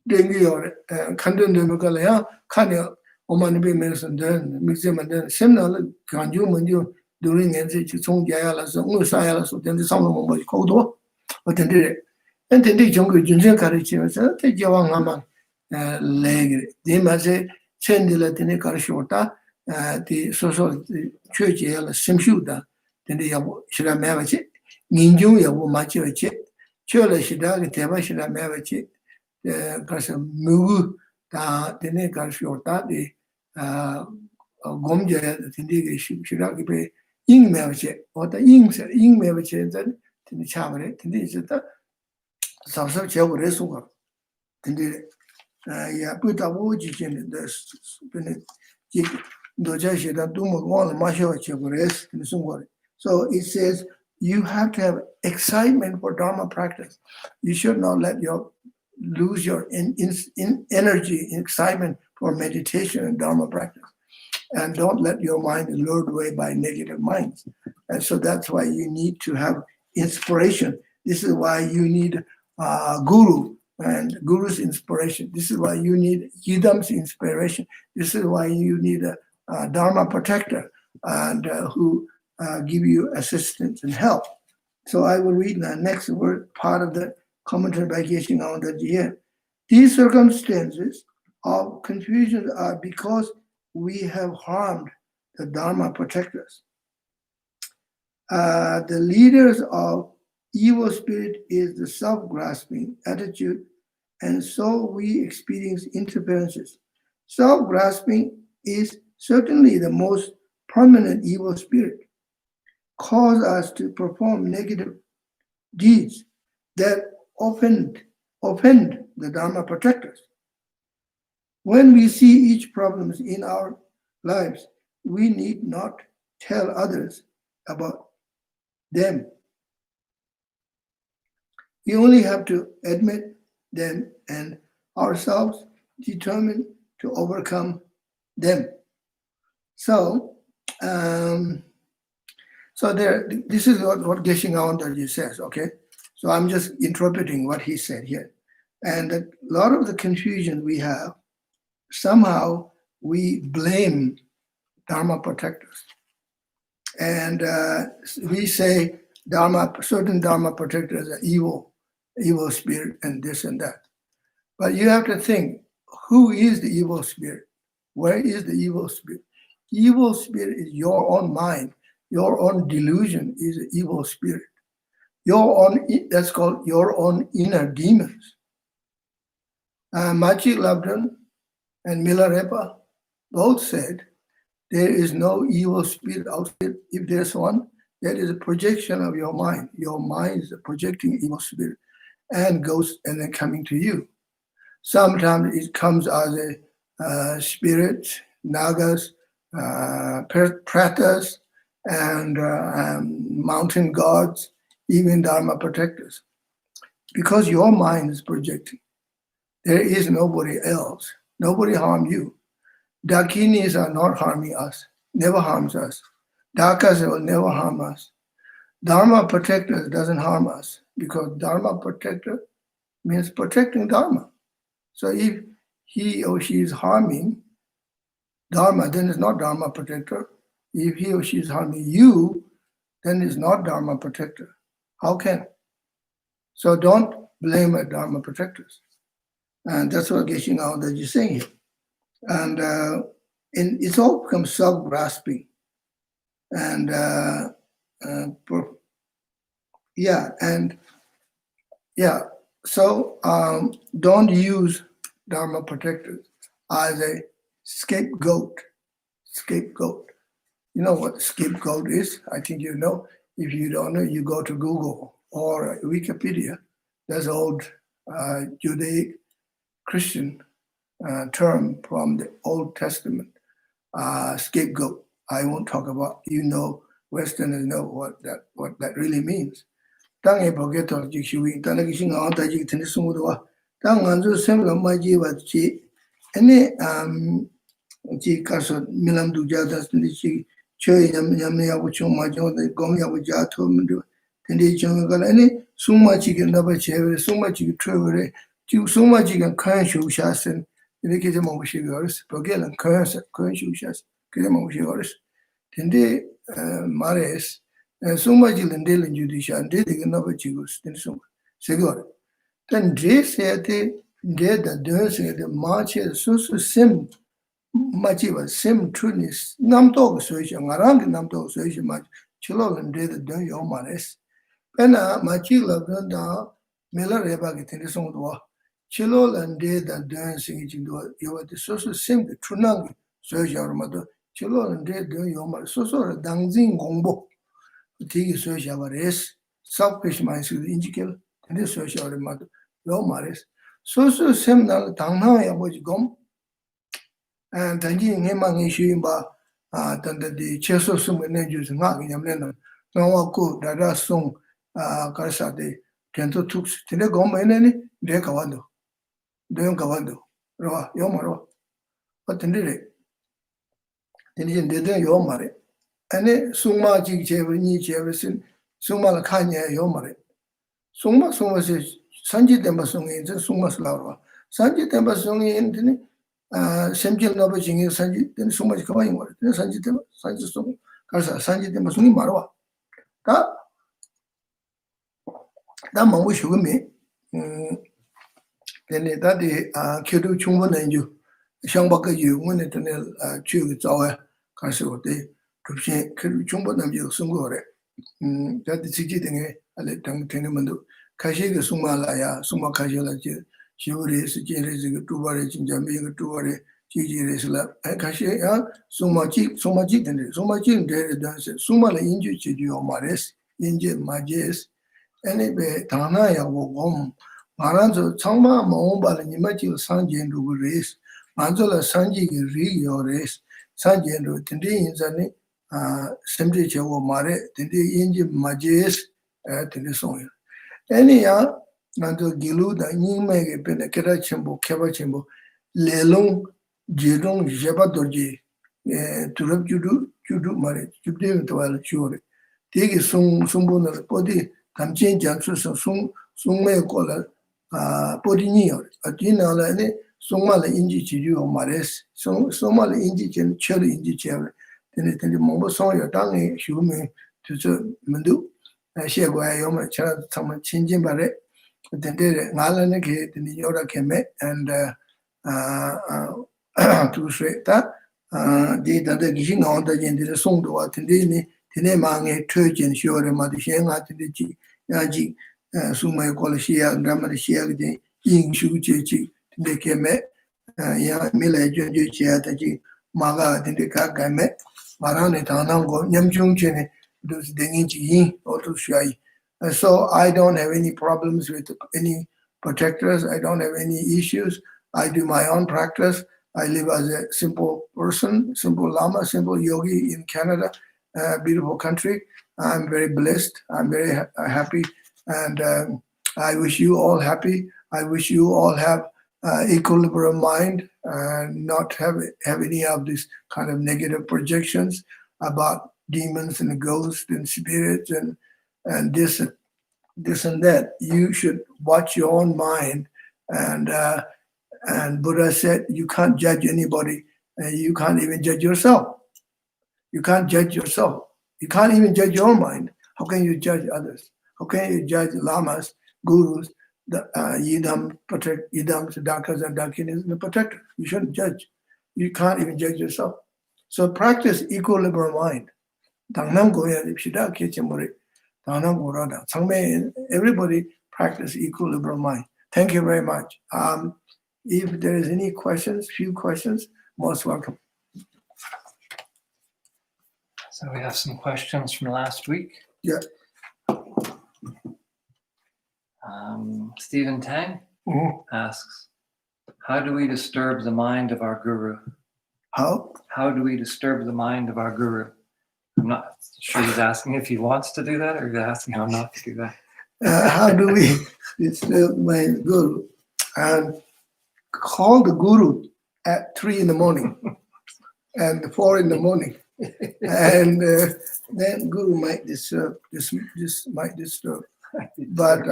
dengi or kandun jabikala kanya oman be medicine then mixim and then similar kanju manju during NC Chong Jayala so Sayala so then the song of Kodo but then did it. And then the jungle Junja Karichi said, take your one leg. They must say, send the Latin Karashota, the social church Simshuda, then the should have never check. Ninju Yabu Machi check. Chula Shida, Teva should have never check. The person Mugu, the Nekarashota, the Gomja, the Tindig should have be ing mevache, or the ing mevache, then the chamber, the Zasep Tulku Rinpoche, and yeah, put a wood in the Dojashi that Dumo Masho Chevures and somewhere. So it says you have to have excitement for Dharma practice. You should not lose your energy, excitement for meditation and Dharma practice. And don't let your mind be lured away by negative minds. And so that's why you need to have inspiration. This is why you need guru and guru's inspiration. This is why you need Yidam's inspiration. This is why you need a Dharma protector and who give you assistance and help. So I will read the next word, part of the commentary by Geshe Awataji here. These circumstances of confusion are because we have harmed the Dharma protectors. The leaders of evil spirit is the self-grasping attitude and so we experience interferences. Self-grasping is certainly the most permanent evil spirit, cause us to perform negative deeds that offend the Dharma protectors. When we see each problem in our lives, we need not tell others about them. We only have to admit them and ourselves determined to overcome them. So, this is what Geshe Ngawang says, okay? So I'm just interpreting what he said here. And a lot of the confusion we have, somehow we blame Dharma protectors. And we say certain Dharma protectors are evil spirit and this and that. But you have to think, who is the evil spirit? Where is the evil spirit? Evil spirit is your own mind. Your own delusion is an evil spirit. That's called your own inner demons. Machi Labdon and Milarepa both said there is no evil spirit outside. If there's one, that is a projection of your mind. Your mind is projecting evil spirit and goes and then coming to you. Sometimes it comes as a spirit, nagas, pratas, and mountain gods, even Dharma protectors. Because your mind is projecting. There is nobody else. Nobody harm you. Dakinis are not harming us, never harms us. Dakas will never harm us. Dharma protector doesn't harm us because Dharma protector means protecting Dharma. So if he or she is harming Dharma, then it's not Dharma protector. If he or she is harming you, then it's not Dharma protector. How can? So don't blame the Dharma protectors. And that's what Geshe Ngawang is saying here. And it's all becomes self-grasping. And so don't use Dharma protectors as a scapegoat. You know what scapegoat is? I think you know. If you don't know, you go to Google or Wikipedia. That's old Judaic Christian term from the Old Testament, scapegoat. I won't talk about, Westerners know what that really means. Tangi Bogeto Jishui, Tanakishing Antaji Tenisumudwa, Tanganzu Sembla Maji was Chi, any Chi Kaso Milam Dujadas, Nichi, Choy Yamia Wuchum Majo, the Gomia Wujato Mundu, Tendi Jungle, any so much you can never share, so much you travel, so much you can conscious Shasin. Kizema Wishigars, Pogel and Current Kizema Wishigars, Tende Mares, and so much in Dale and Judicia, and did another Chigos, then so Segor. Then Dress had the dead that does the march so sim Machiva, sim trueness, Namdog Social, Marang Namdog Social much, Chilo and did the Dun Yomares. Pena Machila Dunda, Miller Rebag in the song. Chilo and did that dancing you were the social sim, the Trunang, social mother, Chilo and did do your social dancing gombo. The tea social varies, selfish minds with injical, and the social mother, your maris. Social sim now, Tangna was gum, and Tanjing Hemang Ishimba, than the Cheso Sum and Nedus and Mark in Yamlena. No good, that song, Karsa de Tento Tux, Telegom and any, Decavando. Doing Gavando, Roa, Yomaro, but then did it. Then you did Yomare. And then Suma Jig Nichi everything, Suma la Kanya Yomare. Suma says Sanji Dembasung in Suma's Laura. Sanji Dembasung in Semjil Nobajing Sanji, then so much coming with it. Sanji Sung, Sanji Dembasung Marwa. That man wish with me. Then that the Kidu Chumban and you, Shambaka, you win it and chew its our castle day to Kidu Chumban and you Sungore. That is sitting a let them tenement. Kashi Sumalaya, Suma Kajala, Shivare, Generis, Tubare, Jinjami, Tubare, Gigi Resla, Kashi, so much, and so much in there, Suma injured you, Mares, Injit Majes, anyway, Tanaya, Wom, Maranzo, Tama, Momba, and Imagine Sanji to race, Manzola Sanji, your race, Sanji and Tindi, Zani, Semplice or Mare, Tindi, Injit Majes, at the song. Anyhow, nanto gilu da nyingme ke pene kera chembo, keba chembo, lelong, jirong, jeba dorji, turab judu mare, jubde mtawala chore. Tegi sungbo na podi, tamchen jansu sungme kola, podi niyo. Ati na la ne, sungma la inji chiriyo mares, sungma la inji chen, cheri inji chere. Tene mombo song ya tangi, shume, tuzo mendu. She go yoma chara some changing bare then did Nalan ke the Yora Keme and to straight that did the Gijin on the Yen song to attendini Tinemang Turgeon sure Madishan at the G Yaji Suma Kolashia Grammar Shia the Ying Shu Chi the Keme Ya Mila Junju Chiataji Maga the Kagame Marane Tanango Yamjung Chene. Those Dengi or to Shai. So I don't have any problems with any protectors. I don't have any issues. I do my own practice. I live as a simple person, simple Lama, simple yogi in Canada, beautiful country. I'm very blessed. I'm very happy. And I wish you all happy. I wish you all have equilibrium mind and not have any of these kind of negative projections about demons and ghosts and spirits and this and that. You should watch your own mind. And Buddha said you can't judge anybody. You can't even judge yourself. You can't judge yourself. You can't even judge your own mind. How can you judge others? How can you judge lamas, gurus, the yidam, yidams, dakas, and dakinis, and the protector? You shouldn't judge. You can't even judge yourself. So practice equilibrium mind. Everybody practice equilibrium mind. Thank you very much. If there is any questions, few questions, most welcome. So we have some questions from last week. Yeah. Stephen Tang asks, how do we disturb the mind of our guru? How do we disturb the mind of our guru? I'm not sure he's asking if he wants to do that or he's asking how not to do that. How do we disturb my guru? And call the guru at 3 a.m. and 4 a.m. And then guru might disturb, this might disturb. But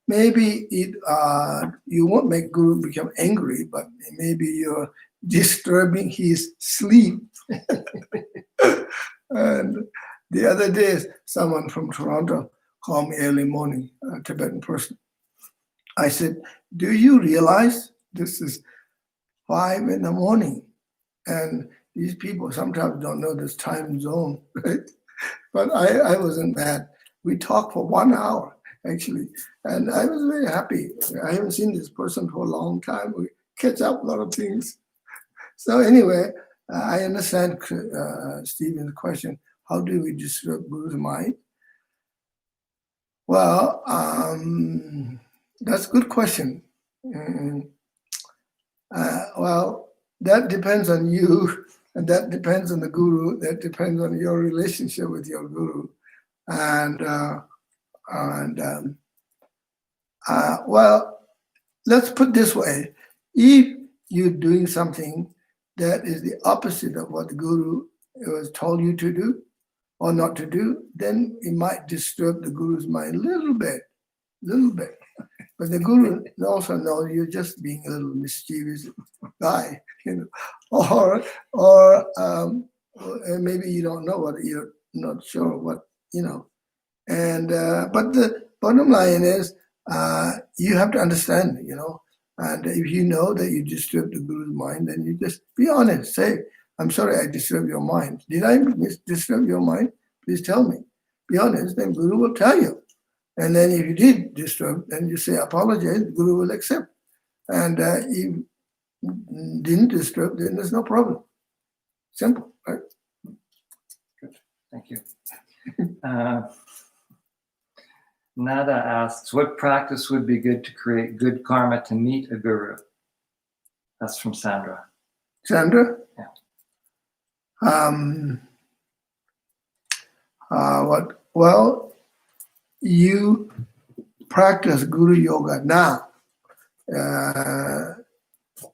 maybe you won't make guru become angry, but maybe you're disturbing his sleep. And the other day, someone from Toronto called me early morning, a Tibetan person. I said, do you realize this is 5 a.m? And these people sometimes don't know this time zone, right? But I wasn't mad. We talked for 1 hour, actually. And I was very happy. I haven't seen this person for a long time. We catch up a lot of things. So anyway, I understand Stephen's question. How do we disturb Guru's mind? Well, that's a good question. Well, that depends on you, and that depends on the Guru. That depends on your relationship with your Guru. Well, let's put it this way. If you're doing something that is the opposite of what the Guru was told you to do or not to do, then it might disturb the Guru's mind a little bit. But the Guru also knows you're just being a little mischievous guy, or maybe you don't know what, you're not sure what, And but the bottom line is you have to understand, And if you know that you disturb the Guru's mind, then you just be honest. Say, I'm sorry I disturbed your mind. Did I disturb your mind? Please tell me. Be honest, then Guru will tell you. And then if you did disturb, then you say, apologize, the Guru will accept. And if didn't disturb, then there's no problem. Simple, right? Thank you. Nada asks, what practice would be good to create good karma to meet a guru? That's from Sandra. Sandra? Yeah. Well, you practice Guru Yoga now.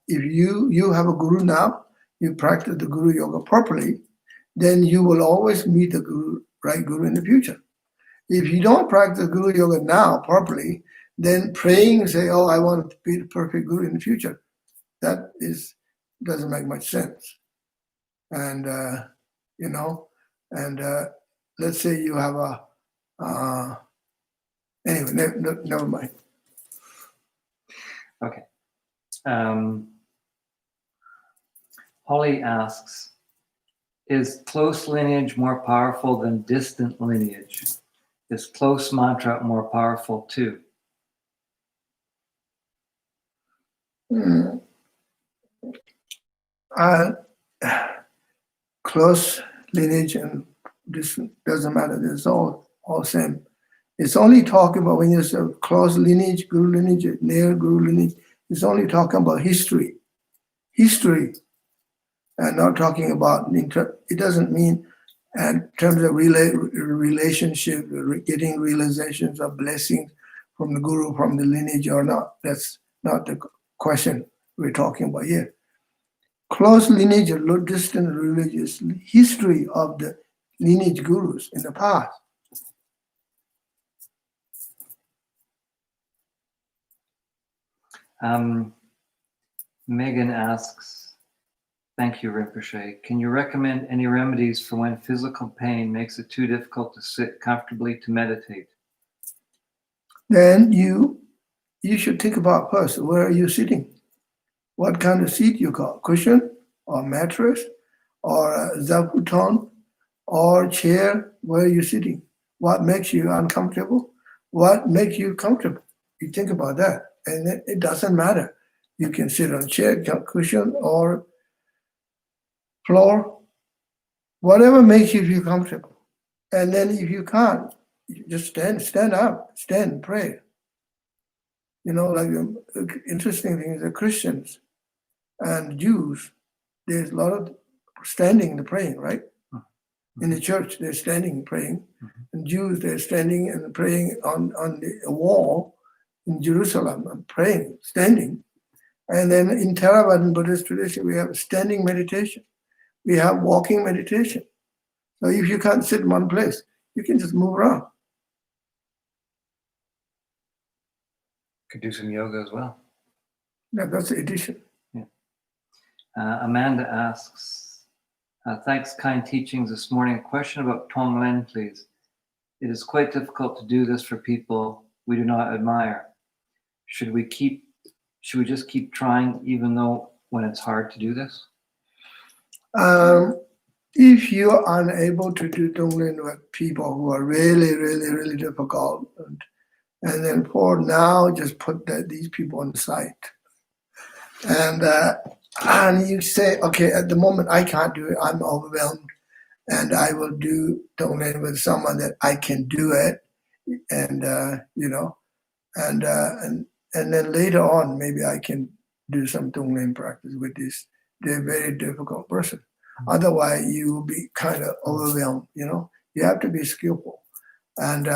If you have a guru now, you practice the Guru Yoga properly, then you will always meet the right guru in the future. If you don't practice Guru Yoga now properly, then praying and say, oh, I want to be the perfect guru in the future, that doesn't make much sense. And, let's say you have anyway, never mind. Okay. Holly asks, is close lineage more powerful than distant lineage? Is close mantra more powerful too? Close lineage and distant doesn't matter. It's all same. It's only talking about when you say close lineage, guru lineage, near guru lineage. It's only talking about history, and not talking about. It doesn't mean in terms of relationship, getting realizations of blessings from the guru, from the lineage or not. That's not the question we're talking about here. Close lineage or distant religious history of the lineage gurus in the past. Megan asks, thank you, Rinpoche. Can you recommend any remedies for when physical pain makes it too difficult to sit comfortably to meditate? Then you should think about first, where are you sitting? What kind of seat you call? Cushion or mattress or a zabuton or chair? Where are you sitting? What makes you uncomfortable? What makes you comfortable? You think about that. And it doesn't matter. You can sit on a chair, cushion, or floor, whatever makes you feel comfortable. And then if you can't, you just stand up, stand, pray. Like the interesting thing is the Christians and Jews, there's a lot of standing and praying, right? In the church, they're standing and praying. And Jews, they're standing and praying on the wall in Jerusalem and praying, standing. And then in Theravada Buddhist tradition, we have standing meditation. We have walking meditation. So if you can't sit in one place, you can just move around. Could do some yoga as well. Yeah, that's the addition. Yeah. Amanda asks, thanks, kind teachings this morning. A question about Tonglen, please. It is quite difficult to do this for people we do not admire. Should we just keep trying even though when it's hard to do this? If you are unable to do Tonglen with people who are really, really, really difficult, and then for now, just put these people on the side. And you say, okay, at the moment I can't do it, I'm overwhelmed, and I will do Tonglen with someone that I can do it, and and then later on, maybe I can do some Tonglen practice with this. They're very difficult person. Otherwise, you will be kind of overwhelmed. You have to be skillful. And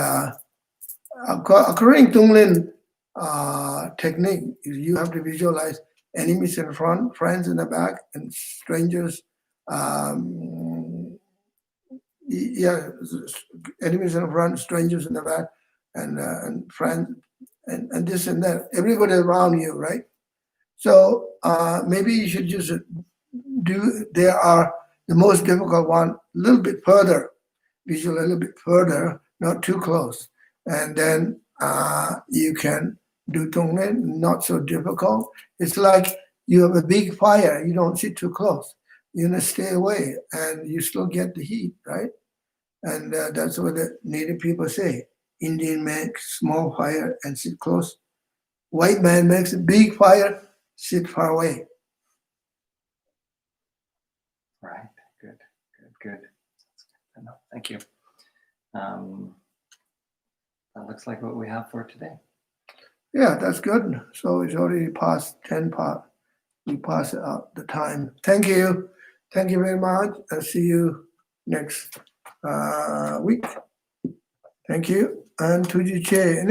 according to Tonglen technique, you have to visualize enemies in front, friends in the back, and strangers. Enemies in front, strangers in the back, and friends, and this and that. Everybody around you, right? So maybe you should just there are the most difficult one, a little bit further, visual a little bit further, not too close. And then you can do Tonglen, not so difficult. It's like you have a big fire, you don't sit too close. You're gonna stay away and you still get the heat, right? And that's what the native people say. Indian makes small fire and sit close. White man makes a big fire sit far away. Right. Good. That's good enough. Thank you. That looks like what we have for today. Yeah, that's good. So it's already past 10 part. We pass it out the time. Thank you. Thank you very much. I'll see you next week. Thank you. And to the chair,